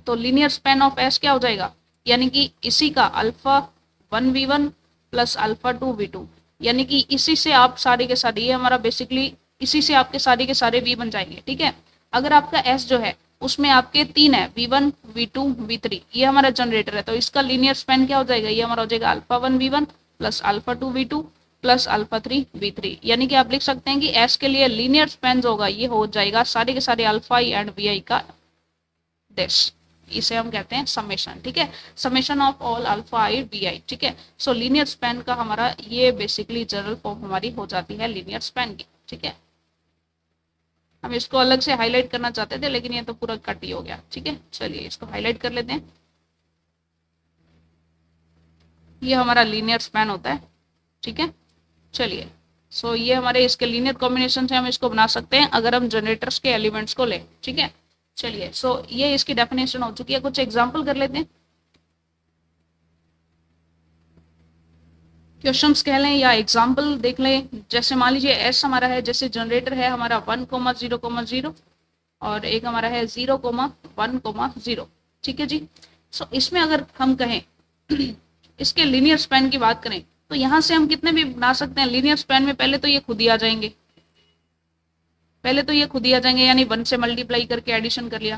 तो लीनियर स्पैन ऑफ एस क्या हो जाएगा, यानी कि इसी का alpha 1 V1 plus alpha 2 V2, यानी कि इसी से आप सारे के सारे, ये हमारा बेसिकली इसी से आपके सारे के सारे V बन जाएंगे, ठीक है। अगर आपका S जो है उसमें आपके तीन है, V1 V2 V3, ये हमारा जनरेटर है, तो इसका लीनियर स्पैन क्या हो जाएगा, ये हमारा हो जाएगा alpha 1 V1 plus alpha 2 V2 plus alpha 3 V3, यानी कि आप लिख सकते हैं कि S के लिए लीनियर स्पैन जो होगा ये हो जाएगा सारे के सारे alpha i and v i का दिस, इसे हम कहते हैं समेशन, ठीक है, summation of all alpha i v i, ठीक है। सो लीनियर स्पैन का हमारा ये बेसिकली जनरल फॉर्म हमारी हो जाती है लीनियर स्पैन की, ठीक है। हम इसको अलग से हाईलाइट करना चाहते थे लेकिन ये तो पूरा कट ही हो गया, ठीक है। चलिए इसको हाईलाइट कर लेते हैं, ये हमारा लीनियर स्पैन होता है, ठीक है। चलिए, सो ये हमारे इसके लीनियर कॉम्बिनेशन से हम इसको बना सकते हैं अगर हम जनरेटर्स के एलिमेंट्स को लें, ठीक है। चलिए, सो ये इसकी डेफिनेशन हो चुकी है, कुछ एग्जांपल कर लेते हैं, क्वेश्चंस कह लें या एग्जांपल देख लें। जैसे मान लीजिए एस हमारा है, जैसे जनरेटर है हमारा 1,0,0 और एक हमारा है 0,1,0, ठीक है जी। सो इसमें अगर हम कहें इसके लीनियर स्पैन की बात करें तो यहाँ से हम कितने भी बना सकते हैं लीनियर स्पैन में, पहले तो ये खुद ही आ जाएंगे, यानी 1 से मल्टीप्लाई करके एडिशन कर लिया।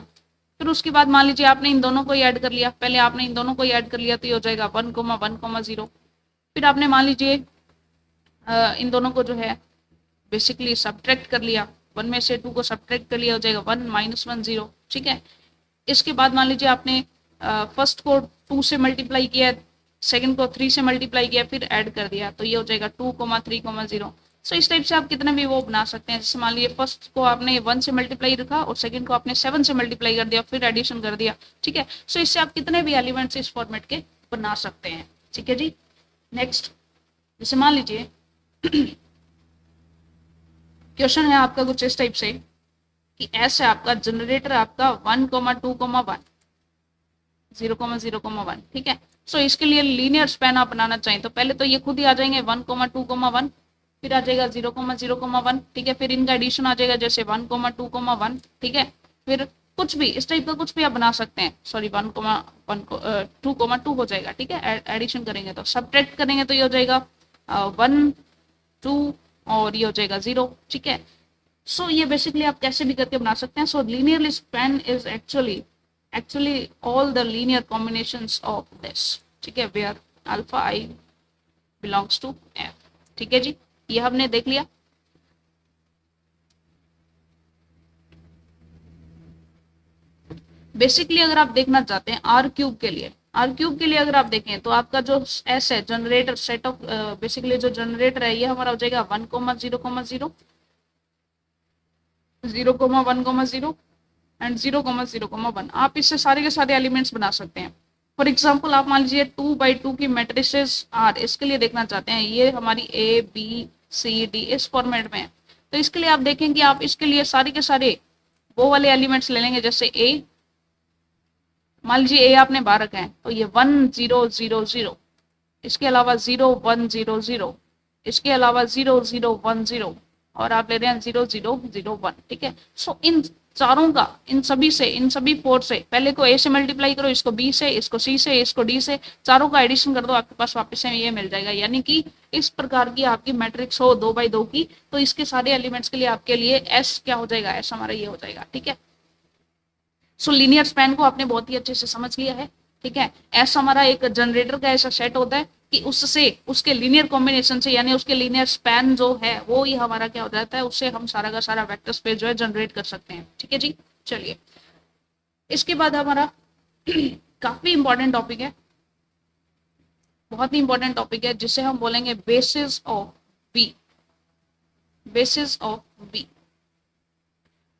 फिर उसके बाद मान लीजिए आपने इन दोनों को ही ऐड कर लिया, पहले आपने इन दोनों को ही ऐड कर लिया तो ये हो जाएगा 1,1,0। फिर आपने मान लीजिए इन दोनों को जो है बेसिकली सब्ट्रैक्ट कर लिया, 1 में से 2 को सब्ट्रैक्ट कर लिया, हो जाएगा 1 - 1 0, ठीक है। इसके बाद मान लीजिए आपने फर्स्ट को 2 से मल्टीप्लाई किया, सेकंड को 3 से मल्टीप्लाई किया, फिर ऐड कर दिया, तो ये हो जाएगा 2,3,0। सो इस टाइप से आप कितने भी वो बना सकते हैं। जैसे मान लीजिए फर्स्ट को आपने 1 से मल्टीप्लाई रखा और सेकंड को आपने 7 से मल्टीप्लाई कर दिया, फिर एडिशन कर दिया, ठीक है। सो इससे आप कितने भी एलिमेंट्स इस फॉर्मेट के बना सकते हैं, ठीक है जी। नेक्स्ट, जैसे मान लीजिए क्वेश्चन है आपका कुछ इस टाइप से कि एस है आपका जनरेटर आपका 1,2,1 0,0,1, ठीक है। सो इसके लिए लीनियर स्पैन आप बनाना चाहें तो पहले तो ये खुद ही आ जाएंगे 1,2,1, फिर आ जाएगा 0,0,1, ठीक है। फिर इनका एडिशन आ जाएगा जैसे 1,2,1, ठीक है। फिर कुछ भी इस टाइप का कुछ भी आप बना सकते हैं, सॉरी 2,2 हो जाएगा, ठीक है। एडिशन करेंगे तो, सब्ट्रैक्ट करेंगे तो ये हो जाएगा 1 2 और ये हो जाएगा 0, ठीक है। सो ये बेसिकली आप कैसे भी करके बना सकते हैं. So linearly span is actually all the linear combinations of this. ठीक है, where alpha i belongs to F. ठीक है जी, ये हमने देख लिया. बेसिकली अगर आप देखना चाहते हैं आर क्यूब के लिए, आर क्यूब के लिए अगर आप देखें तो आपका जो एस है जनरेटर सेट ऑफ, बेसिकली जो जनरेटर है ये हमारा हो जाएगा 1,0,0,0 0,1,0 एंड 0,0,1. आप इससे सारे के सारे एलिमेंट्स बना सकते हैं. फॉर एग्जाम्पल आप मान लीजिए 2x2 की मैट्रिसेस आर, इसके लिए देखना चाहते हैं ये हमारी ए बी सी डी इस फॉर्मेट में है. तो इसके लिए आप देखें कि आप इसके लिए सारे के सारे वो वाले एलिमेंट्स ले लेंगे. जैसे ए, मान लीजिए ए आपने 12 रखा है तो ये 1,0,0,0, इसके अलावा 0,1,0,0, इसके अलावा 0,0,1,0 और आप ले रहे हैं 0,0,0,1. ठीक है, सो इन चारों का, इन सभी 4 से, पहले को ए से मल्टीप्लाई करो, इसको बी से, इसको सी से, इसको डी से, चारों का एडिशन कर दो, आपके पास वापस से ये मिल जाएगा. यानी कि इस प्रकार की आपकी मैट्रिक्स हो 2x2 की, तो इसके सारे एलिमेंट्स के लिए आपके लिए एस क्या हो जाएगा, एस हमारा ये हो जाएगा. ठीक है, सो लीनियर स्पैन को आपने बहुत ही अच्छे से समझ लिया है. ठीक है, एस हमारा एक जनरेटर का ऐसा सेट होता है कि उससे उसके लीनियर कॉम्बिनेशन से, यानी उसके लीनियर स्पैन जो है वो ही हमारा क्या हो जाता है, उससे हम सारा का सारा वेक्टर स्पेस जो है जनरेट कर सकते हैं. ठीक है जी, चलिए इसके बाद हमारा काफी इंपॉर्टेंट टॉपिक है, बहुत ही इंपॉर्टेंट टॉपिक है, जिसे हम बोलेंगे basis of B. Basis of B.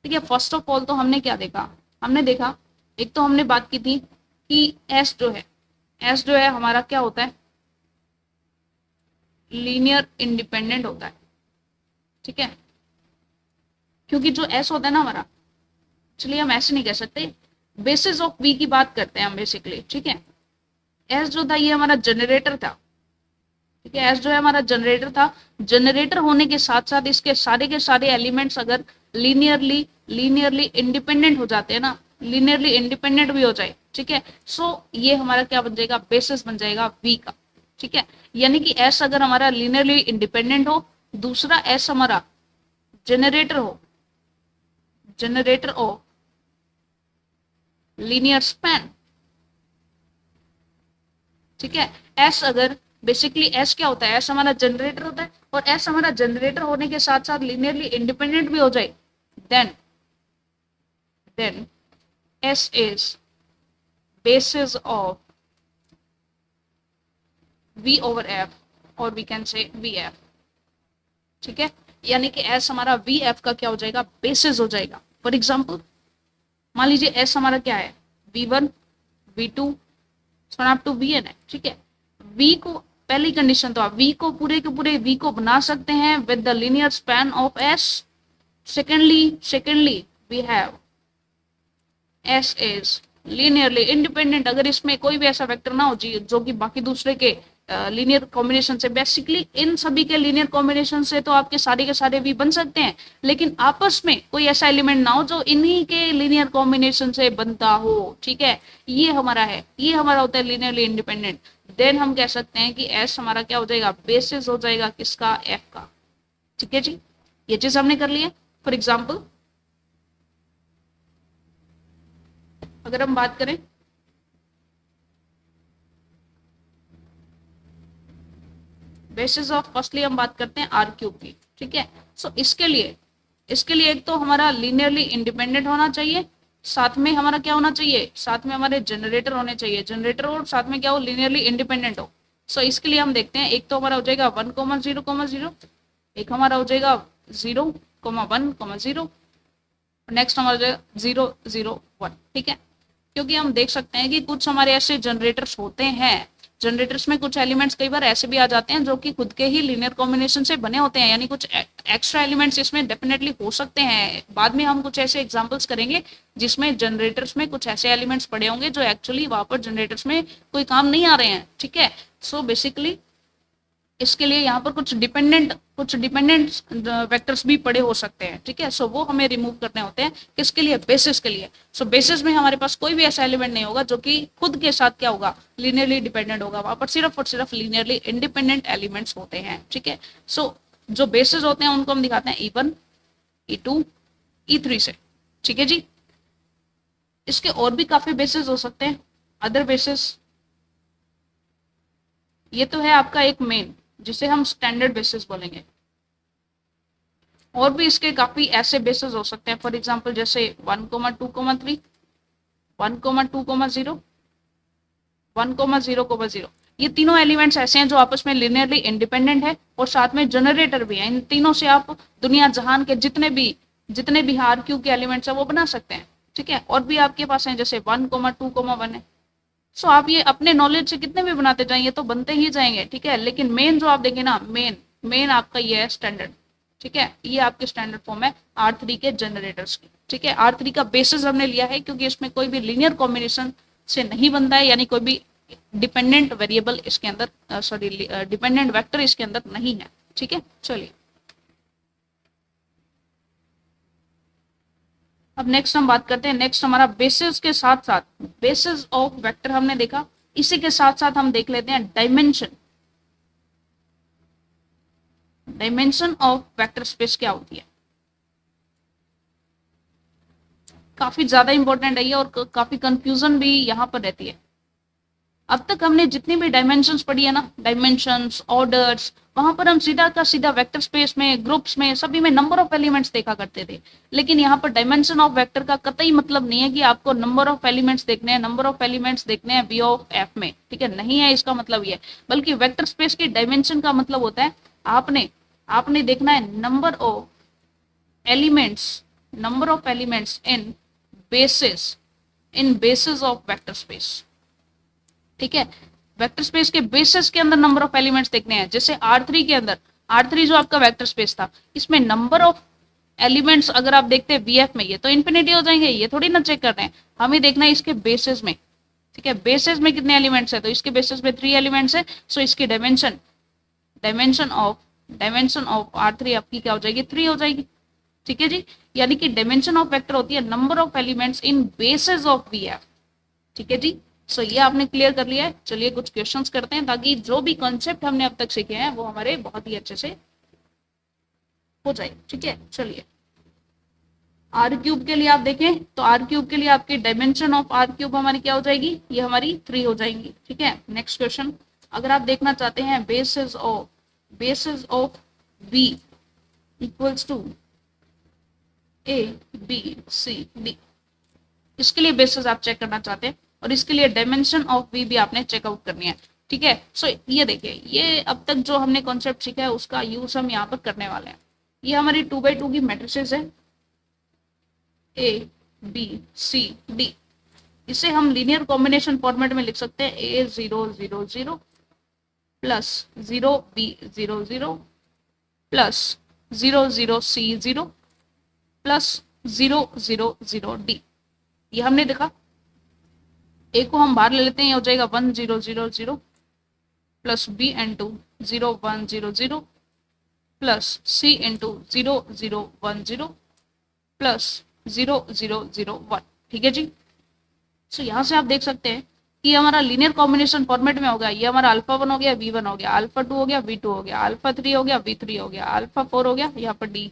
ठीक है, फर्स्ट ऑफ ऑल तो हमने क्या देखा, हमने देखा एक तो हमने बात की थी कि एस जो है हमारा क्या होता है, लीनियर इंडिपेंडेंट होता है. ठीक है, क्योंकि जो एस होता है ना हमारा, चलिए हम ऐसे नहीं कह सकते, बेसिस ऑफ बी की बात करते हैं हम बेसिकली. ठीक है, एस जो था ये हमारा जनरेटर था. ठीक है, एस जो है हमारा जनरेटर था. जनरेटर होने के साथ साथ इसके सारे के सारे एलिमेंट्स अगर लीनियरली इंडिपेंडेंट हो जाते हैं ना, लीनियरली इंडिपेंडेंट भी हो जाए. ठीक है, सो ये हमारा क्या बन जाएगा, बेसिस बन जाएगा वी का. ठीक है, यानी कि एस अगर हमारा लीनियरली इंडिपेंडेंट हो, दूसरा एस हमारा जनरेटर हो लीनियर स्पैन. ठीक है, एस अगर बेसिकली एस क्या होता है, एस हमारा जनरेटर होता है, और एस हमारा जनरेटर होने के साथ साथ लीनियरली इंडिपेंडेंट भी हो जाए, then S is basis of v over f, और वी कैन से vf. ठीक है, यानी कि s हमारा vf का क्या हो जाएगा, बेसिस हो जाएगा. फॉर एग्जाम्पल मान लीजिए s हमारा क्या है, v1 v2 up to vn है. ठीक है, v को पहली कंडीशन तो आप v को पूरे के पूरे v को बना सकते हैं with the linear span of s. Secondly we have s is linearly independent. अगर इसमें कोई भी ऐसा वेक्टर ना हो जो कि बाकी दूसरे के लीनियर कॉम्बिनेशन से, बेसिकली इन सभी के लीनियर कॉम्बिनेशन से तो आपके सारे के सारे भी बन सकते हैं, लेकिन आपस में कोई ऐसा एलिमेंट ना हो जो इन्हीं के लीनियर कॉम्बिनेशन से बनता हो. ठीक है, ये हमारा है, ये हमारा होता है लीनियरली इंडिपेंडेंट. देन हम कह सकते हैं कि एस हमारा क्या हो जाएगा, बेसिस हो जाएगा किसका, एफ का. ठीक है जी, ये चीज हमने कर ली है. फॉर एग्जाम्पल अगर हम बात करें बेसिस ऑफ, फर्स्टली हम बात करते हैं आर क्यूब की. ठीक है, सो इसके लिए एक तो हमारा लीनियरली इंडिपेंडेंट होना चाहिए, साथ में हमारा क्या होना चाहिए, साथ में हमारे जनरेटर होने चाहिए, जनरेटर और साथ में क्या हो, लीनियरली इंडिपेंडेंट हो. सो इसके लिए हम देखते हैं, एक तो हमारा हो जाएगा 1,0,0,0, एक हमारा हो जाएगा 0,1,0, नेक्स्ट हमारा हो जाएगा 0,0,1. ठीक है, क्योंकि हम देख सकते हैं कि कुछ हमारे ऐसे जनरेटर्स होते हैं, जनरेटर्स में कुछ एलिमेंट्स कई बार ऐसे भी आ जाते हैं जो कि खुद के ही लीनियर कॉम्बिनेशन से बने होते हैं, यानी कुछ एक्स्ट्रा एलिमेंट्स इसमें डेफिनेटली हो सकते हैं. बाद में हम कुछ ऐसे एग्जांपल्स करेंगे जिसमें जनरेटर्स में कुछ ऐसे एलिमेंट्स पड़े होंगे जो एक्चुअली वहां पर जनरेटर्स में कोई काम नहीं आ रहे हैं. ठीक है, सो बेसिकली इसके लिए यहाँ पर कुछ डिपेंडेंट वेक्टर्स भी पड़े हो सकते हैं. ठीक है, सो वो हमें रिमूव करने होते हैं, किसके लिए, बेसिस के लिए. सो बेसिस में हमारे पास कोई भी ऐसा एलिमेंट नहीं होगा जो कि खुद के साथ क्या होगा, लीनियरली डिपेंडेंट होगा, वहां पर सिर्फ और सिर्फ लीनियरली इंडिपेंडेंट एलिमेंट्स होते हैं. ठीक है, सो जो बेसिस होते हैं उनको हम दिखाते हैं E1, E2 E3 से, ठीक है जी। इसके और भी काफी बेसिस हो सकते हैं, अदर बेसिस। ये तो है आपका एक मेन, जिसे हम स्टैंडर्ड बेसिस बोलेंगे। और भी इसके काफी ऐसे बेसिस हो सकते हैं, फॉर एग्जांपल जैसे 1,2,3, 1,2,0, 1,0,0। ये तीनों एलिमेंट्स ऐसे हैं जो आपस में लिनियरली इंडिपेंडेंट है और साथ में जनरेटर भी है। इन तीनों से आप दुनिया जहान के जितने भी हार क्यू के एलिमेंट्स है वो बना सकते हैं, ठीक है। और भी आपके पास है जैसे 1,2,1 है। सो आप ये अपने नॉलेज से कितने भी बनाते जाएंगे तो बनते ही जाएंगे, ठीक है। लेकिन मेन जो आप देखें ना, मेन आपका ये है स्टैंडर्ड, ठीक है। ये आपके स्टैंडर्ड फॉर्म है R3 के जनरेटर्स की, ठीक है। R3 का बेसिस हमने लिया है क्योंकि इसमें कोई भी लीनियर कॉम्बिनेशन से नहीं बनता है, यानी कोई भी डिपेंडेंट वेरिएबल इसके अंदर, सॉरी डिपेंडेंट वेक्टर इसके अंदर नहीं है, ठीक है। चलिए अब नेक्स्ट हम बात करते हैं। नेक्स्ट हमारा बेसिस के साथ साथ, बेसिस ऑफ वेक्टर हमने देखा, इसी के साथ साथ हम देख लेते हैं डायमेंशन ऑफ वेक्टर स्पेस क्या होती है। काफी ज्यादा इंपॉर्टेंट है ये और काफी कंफ्यूजन भी यहाँ पर रहती है। अब तक हमने जितनी भी डायमेंशंस पढ़ी है ना, डायमेंशंस, ऑर्डर्स, वहां पर हम सीधा का सीधा वेक्टर स्पेस में, ग्रुप्स में, सभी में नंबर ऑफ एलिमेंट्स देखा करते थे। लेकिन यहाँ पर डायमेंशन ऑफ वेक्टर का कतई मतलब नहीं है कि आपको नंबर ऑफ एलिमेंट्स देखने हैं, नंबर ऑफ एलिमेंट्स देखने हैं V ऑफ F में, ठीक है, नहीं है इसका मतलब ये। बल्कि वेक्टर स्पेस की डायमेंशन का मतलब होता है आपने आपने देखना है number of elements, in basis of vector space, ठीक है। वेक्टर स्पेस के बेसिस के अंदर नंबर ऑफ एलिमेंट्स देखने हैं। जैसे R3 के अंदर, R3 जो आपका वेक्टर स्पेस था, इसमें नंबर ऑफ एलिमेंट्स अगर आप देखते हैं VF में, ये तो इन्फिनिटी हो जाएंगे, ये थोड़ी ना चेक कर रहे हैं, हमें देखना है इसके बेसिस में, ठीक है। बेसिस में कितने एलिमेंट्स है, तो इसके बेसिस में 3 एलिमेंट्स है। सो इसकी डायमेंशन ऑफ R3 आपकी क्या हो जाएगी, 3 हो जाएगी, ठीक है जी। यानी कि डायमेंशन ऑफ वेक्टर होती है number of elements in basis of VF, ठीक है जी। सो ये आपने क्लियर कर लिया है। चलिए कुछ क्वेश्चंस करते हैं ताकि जो भी कॉन्सेप्ट हमने अब तक सीखे हैं वो हमारे बहुत ही अच्छे से हो जाए, ठीक है। चलिए R³ के लिए आप देखें तो R³ के लिए आपकी डायमेंशन ऑफ R³ हमारी क्या हो जाएगी, ये हमारी 3 हो जाएंगी, ठीक है। नेक्स्ट क्वेश्चन, अगर आप देखना चाहते हैं basis of V equals to ABCD, इसके लिए बेसिस आप चेक करना चाहते हैं और इसके लिए डायमेंशन ऑफ V भी आपने चेकआउट करनी है, ठीक है। सो ये देखिए, ये अब तक जो हमने कॉन्सेप्ट सीखा है उसका यूज हम यहाँ पर करने वाले हैं। ये हमारी 2x2 की मैट्रिसेस है ABCD, इसे हम लीनियर कॉम्बिनेशन फॉर्मेट में लिख सकते हैं A000 plus 0B00 plus 00C0 plus 000D। ये हमने देखा। ए को हम बाहर ले लेते हैं, ये हो जाएगा 1000 plus B into 0100 plus C into 0010 plus 0001, ठीक है जी। सो यहाँ से आप देख सकते हैं कि हमारा लीनियर कॉम्बिनेशन फॉर्मेट में होगा। ये हमारा α1 हो गया, V1 हो गया, α2 हो गया, V2 हो गया, α3 हो गया, V3 हो गया, α4 हो गया यहाँ पर D,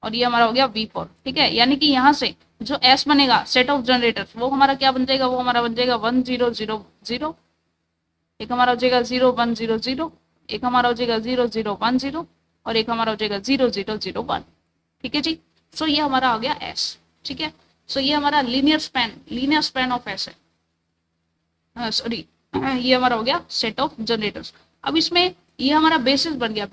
और ये हमारा हो गया V4, ठीक है। यानी कि यहाँ से जो S बनेगा सेट ऑफ जनरेटर्स, वो हमारा क्या बन जाएगा, वो हमारा बन जाएगा 1000, एक हमारा हो जाएगा 0100, एक हमारा हो जाएगा 0010 और एक हमारा हो जाएगा 0001, ठीक है जी। सो ये हमारा आ गया S, ठीक है। सो ये हमारा लीनियर स्पैन ऑफ S है, सॉरी ये हमारा हो गया सेट ऑफ जनरेटर्स। अब इसमें ये हमारा बेसिस बन गया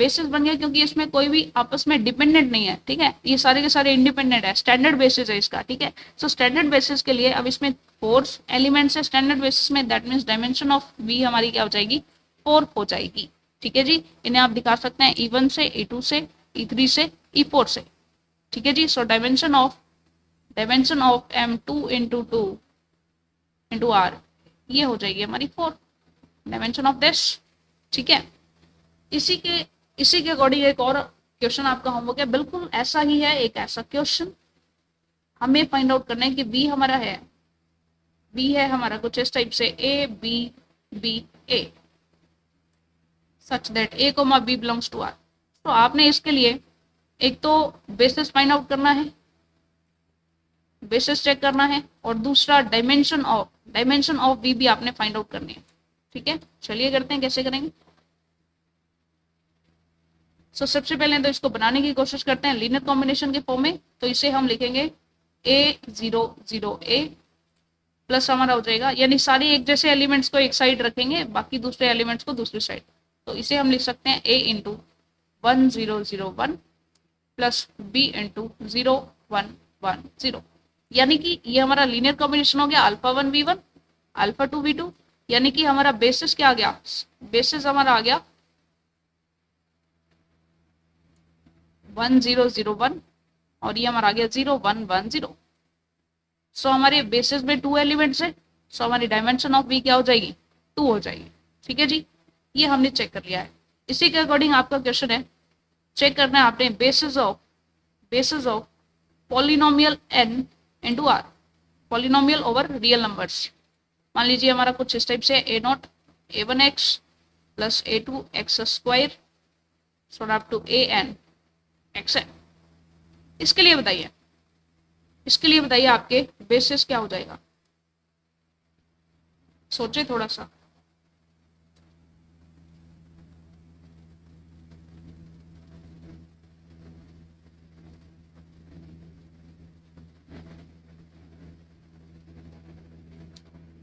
क्योंकि इसमें कोई भी आपस में डिपेंडेंट नहीं है, ठीक है। ये सारे के सारे इंडिपेंडेंट है, स्टैंडर्ड बेसिस है इसका, ठीक है। सो स्टैंडर्ड बेसिस के लिए अब इसमें 4 एलिमेंट्स है स्टैंडर्ड बेसिस में, that means dimension of V हमारी क्या हो जाएगी, 4 हो जाएगी, ठीक है जी। इन्हें आप दिखा सकते हैं E1 से, E2 से, E3 से, E4 से, ठीक है जी। So dimension of M2 into 2 into R, ये हो जाएगी हमारी 4 डायमेंशन ऑफ दिस, ठीक है। इसी के अकॉर्डिंग एक और क्वेश्चन आपका होमवर्क है, बिल्कुल ऐसा ही है। एक ऐसा क्वेश्चन हमें फाइंड आउट करना है कि B है हमारा कुछ इस टाइप से A such that A, B belongs to R। तो आपने इसके लिए एक तो बेसिस फाइंड आउट करना है, बेसिस चेक करना है, और दूसरा डायमेंशन ऑफ वी भी आपने फाइंड आउट करनी है। ठीक है, चलिए करते हैं, कैसे करेंगे। सबसे पहले तो इसको बनाने की कोशिश करते हैं लीनियर कॉम्बिनेशन के फॉर्म में। तो इसे हम लिखेंगे A0 0 A प्लस हमारा हो जाएगा, यानी सारी एक जैसे एलिमेंट्स को एक साइड रखेंगे, बाकी दूसरे एलिमेंट्स को दूसरी साइड। तो इसे हम लिख सकते हैं A into 1 0 0 1 plus B into 0 1 1 0, यानी कि ये हमारा लीनियर कॉम्बिनेशन हो गया α1 v1 α2 v2, यानी कि हमारा बेसिस क्या आ गया, बेसिस हमारा आ गया 1 0 0 1 और ये हमारा आ गया 0 1 1 0। सो हमारे बेसिस में 2 एलिमेंट्स है, सो हमारी डायमेंशन ऑफ वी क्या हो जाएगी, 2 हो जाएगी। ठीक है जी, ये हमने चेक कर लिया है। इसी के अकॉर्डिंग आपका क्वेश्चन है, चेक करना है आपने basis of polynomial n into R, polynomial over real numbers. मान लीजिए हमारा कुछ इस टाइप से a0 a1x plus a2x square so up to an x है। इसके लिए बताइए आपके बेसिस क्या हो जाएगा, सोचे थोड़ा सा।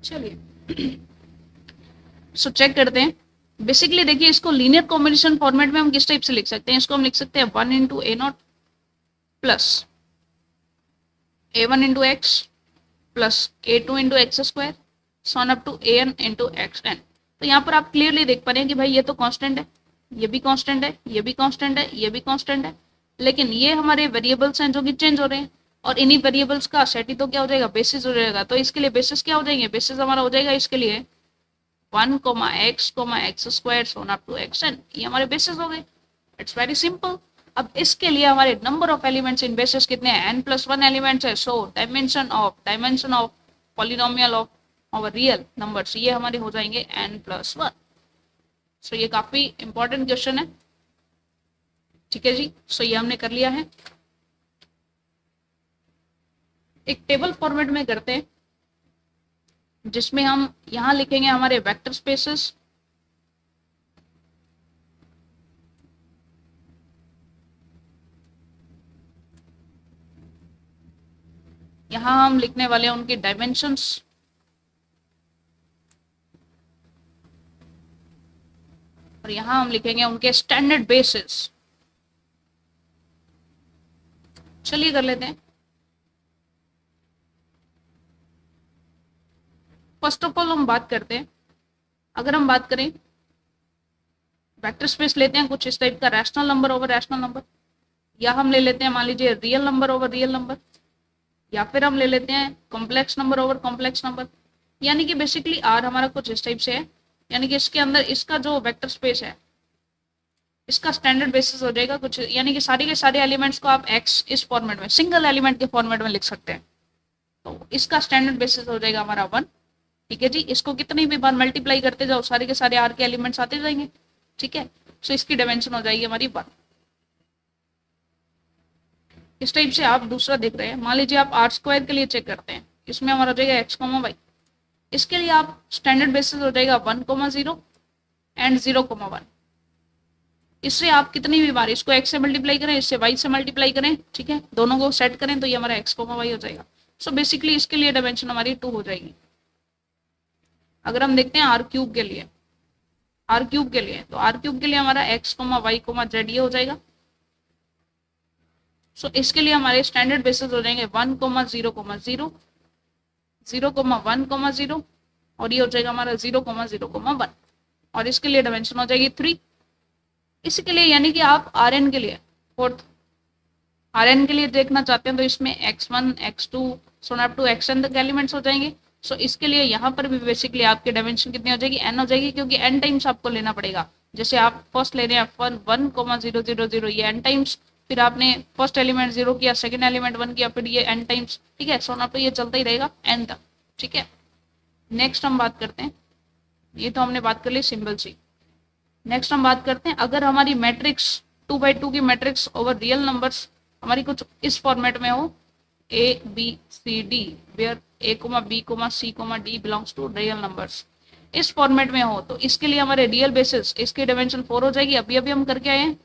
चलिए चेक करते हैं। बेसिकली देखिए, इसको लीनियर कॉम्बिनेशन फॉर्मेट में हम किस टाइप से लिख सकते हैं, इसको हम लिख सकते हैं 1 into a0 plus a1 into x plus a2 into x square so on up to an into x n. तो यहाँ पर आप क्लियरली देख पा रहे हैं कि भाई ये तो कांस्टेंट है, ये भी कांस्टेंट है, ये भी कांस्टेंट है, ये भी कांस्टेंट है, लेकिन ये हमारे वेरिएबल्स हैं जो कि चेंज हो रहे हैं, और इन्हीं वेरिएबल्स का सेट ही तो क्या हो जाएगा, बेसिस हो जाएगा। तो इसके लिए बेसिस क्या हो जाएंगे, बेसिस हमारा हो जाएगा इसके लिए 1 x square so on up to x n, ये हमारे बेसिस हो गए। It's very simple. अब इसके लिए हमारे number of elements in basis कितने हैं, n+1 एलिमेंट्स है। So dimension of polynomial of और रियल नंबर्स ये हमारे हो जाएंगे n+1। सो ये काफी इंपॉर्टेंट क्वेश्चन है। ठीक है जी, सो ये हमने कर लिया है। एक टेबल फॉर्मेट में करते हैं जिसमें हम यहां लिखेंगे हमारे वेक्टर स्पेसेस, यहां हम लिखने वाले हैं उनकी डायमेंशंस, और यहां हम लिखेंगे उनके स्टैंडर्ड बेसिस। चलिए कर लेते हैं। फर्स्ट ऑफ ऑल हम बात करते हैं, अगर हम बात करें वेक्टर स्पेस लेते हैं कुछ इस टाइप का, rational number over rational number, या हम ले लेते हैं मान लीजिए real number over real number, या फिर हम ले लेते हैं complex number over complex number. यानी कि बेसिकली आर हमारा कुछ इस टाइप से है, यानी कि इसके अंदर इसका जो वेक्टर स्पेस है इसका स्टैंडर्ड बेसिस हो जाएगा कुछ, यानी कि सारे के सारे एलिमेंट्स को आप एक्स इस फॉर्मेट में सिंगल एलिमेंट के फॉर्मेट में लिख सकते हैं। तो इसका स्टैंडर्ड बेसिस हो जाएगा हमारा 1। ठीक है जी, इसको कितनी भी बार मल्टीप्लाई करते जाओ सारे के सारे आर के एलिमेंट्स आते जाएंगे। ठीक है, सो इसकी डायमेंशन हो जाएगी हमारी 1। इस टाइप से आप दूसरा देख रहे हैं, मान लीजिए आप आर स्क्वायर के लिए चेक करते हैं, इसमें हमारा हो जाएगा x, y। इसके लिए आप स्टैंडर्ड बेसिस हो जाएगा 1, 0 एंड 0, 1। इससे आप कितनी भी बार इसको x से मल्टीप्लाई करें, इससे y से मल्टीप्लाई करें, ठीक है, दोनों को सेट करें तो ये हमारा x, y हो जाएगा। सो बेसिकली इसके लिए डायमेंशन हमारी 2 हो जाएगी। अगर हम देखते हैं आर क्यूब के लिए, तो आर क्यूब के लिए हमारा x, y, z ये हो जाएगा। सो इसके लिए हमारे स्टैंडर्ड बेसिस हो जाएंगे 1, 0, 0, 0, 1, 0, और ये हो जाएगा हमारा 0, 0, 1, और इसके लिए डायमेंशन हो जाएगी 3। इसके लिए यानी कि आप आर एन के लिए देखना चाहते हैं तो इसमें x1, x2 so up to xn तक एलिमेंट्स हो जाएंगे। सो इसके लिए यहाँ पर भी बेसिकली आपकी डायमेंशन कितनी हो जाएगी, n हो जाएगी, क्योंकि n टाइम्स आपको लेना पड़ेगा। जैसे आप फर्स्ट ले रहे हैं 1, 0, 0, 0 ये n टाइम्स, फिर आपने फर्स्ट एलिमेंट 0 किया, सेकंड एलिमेंट 1 किया, फिर ये n टाइम्स। ठीक है, सो अप टू ये चलता ही रहेगा n तक। ठीक है, नेक्स्ट हम बात करते हैं, ये तो हमने बात कर ली सिंबल सी। नेक्स्ट हम बात करते हैं, अगर हमारी मैट्रिक्स 2 by 2 की मैट्रिक्स ओवर रियल नंबर्स हमारी कुछ इस फॉर्मेट में हो, A B C D, where A comma B comma C comma D belongs to real numbers, इस फॉर्मेट में हो, तो इसके लिए हमारे रियल बेसिस इसकी डायमेंशन 4 हो जाएगी। अभी अभी हम करके आए हैं,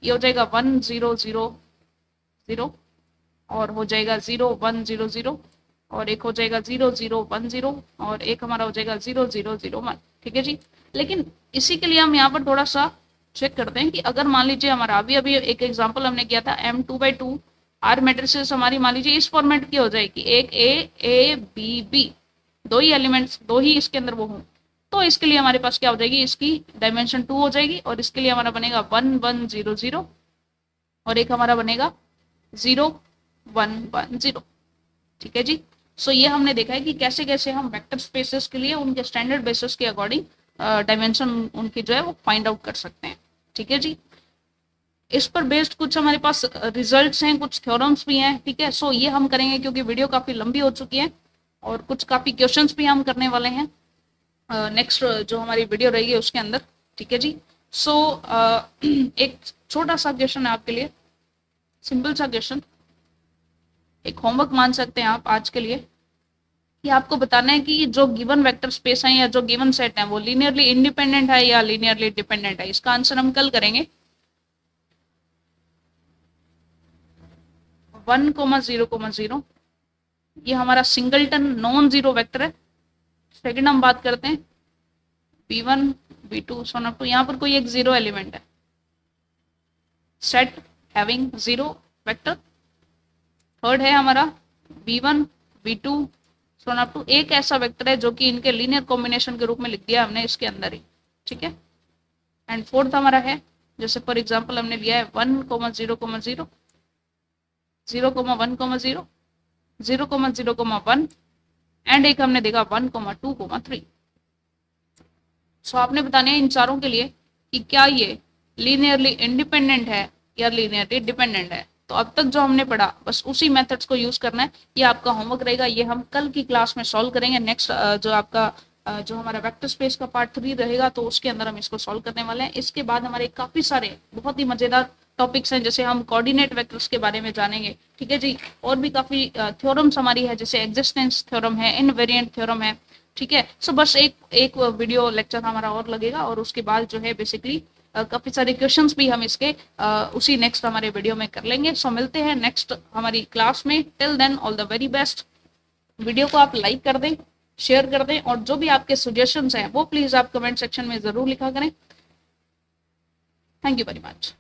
ये हो जाएगा 1 0 0 0 और हो जाएगा 0 1 0 0 और एक हो जाएगा 0 0 1 0 और एक हमारा हो जाएगा 0 0 0 1। ठीक है जी। लेकिन इसी के लिए हम यहाँ पर थोड़ा सा चेक करते हैं कि अगर मान लीजिए हमारा अभी अभी एक एग्जांपल हमने किया था M 2/2 आर मैट्रिसेस हमारी मान लीजिए इस फॉर्मेट की हो जाएगी, एक ए बी बी, दो ही एलिमेंट्स, दो ही इसके अंदर वो हों, तो इसके लिए हमारे पास क्या हो जाएगी, इसकी डायमेंशन 2 हो जाएगी और इसके लिए हमारा बनेगा 1 1 0 0 और एक हमारा बनेगा 0 1 1 0। ठीक है जी। सो ये हमने देखा है कि कैसे कैसे हम वेक्टर स्पेसेस के लिए उनके स्टैंडर्ड बेसिस के अकॉर्डिंग डायमेंशन उनकी जो है वो फाइंड आउट कर सकते हैं। ठीक है जी। इस पर बेस्ड कुछ हमारे पास रिजल्ट्स हैं, कुछ थ्योरम्स भी हैं। ठीक है। सो ये हम करेंगे क्योंकि वीडियो काफ़ी लंबी हो चुकी है और कुछ काफ़ी क्वेश्चंस भी हम करने वाले हैं नेक्स्ट जो हमारी वीडियो रहेगी उसके अंदर। ठीक है जी। सो एक छोटा सा क्वेश्चन है आपके लिए, सिंपल सा क्वेश्चन, एक होमवर्क मान सकते हैं आप आज के लिए, कि आपको बताना है कि जो गिवन वेक्टर स्पेस है या जो गिवन सेट है वो लीनियरली इंडिपेंडेंट है या लीनियरली डिपेंडेंट है। इसका आंसर हम कल करेंगे। 1,0,0 ये हमारा सिंगलटन नॉन जीरो वेक्टर है। सेकंड हम बात करते हैं B1 B2 Son up to, यहाँ पर कोई एक जीरो एलिमेंट है, set having zero vector. Third है हमारा B1 B2 Son up to, एक ऐसा वेक्टर है जो कि इनके लीनियर कॉम्बिनेशन के रूप में लिख दिया हमने इसके अंदर ही। ठीक है। एंड फोर्थ हमारा है, जैसे फॉर एग्जांपल हमने लिया है 1,0,0 0,1,0 0,0,1 एंड एक हमने देखा 1,2,3। सो आपने बताने हैं इन चारों के लिए कि क्या ये लीनियरली इंडिपेंडेंट है या लीनियरली डिपेंडेंट है। तो अब तक जो हमने पढ़ा बस उसी मेथड्स को यूज करना है। ये आपका होमवर्क रहेगा, ये हम कल की क्लास में सॉल्व करेंगे। नेक्स्ट जो आपका जो हमारा वेक्टर स्पेस का पार्ट 3 रहेगा तो उसके अंदर हम इसको सॉल्व करने वाले हैं। इसके बाद हमारे काफी सारे बहुत ही मजेदार टॉपिक्स हैं, जैसे हम कोऑर्डिनेट वेक्टर्स के बारे में जानेंगे। ठीक है जी। और भी काफी थ्योरम्स हमारी है, जैसे एग्जिस्टेंस थ्योरम है, इनवेरिएंट थ्योरम है। ठीक है। सो बस एक वीडियो लेक्चर हमारा और लगेगा और उसके बाद जो है बेसिकली काफी सारे क्वेश्चंस भी हम इसके उसी नेक्स्ट हमारे वीडियो में कर लेंगे। सो मिलते हैं नेक्स्ट हमारी क्लास में। Till then all the very best. Video को आप लाइक कर दें, शेयर कर दें और जो भी आपके सजेशंस हैं वो प्लीज आप कमेंट सेक्शन में जरूर लिखा करें। Thank you very much.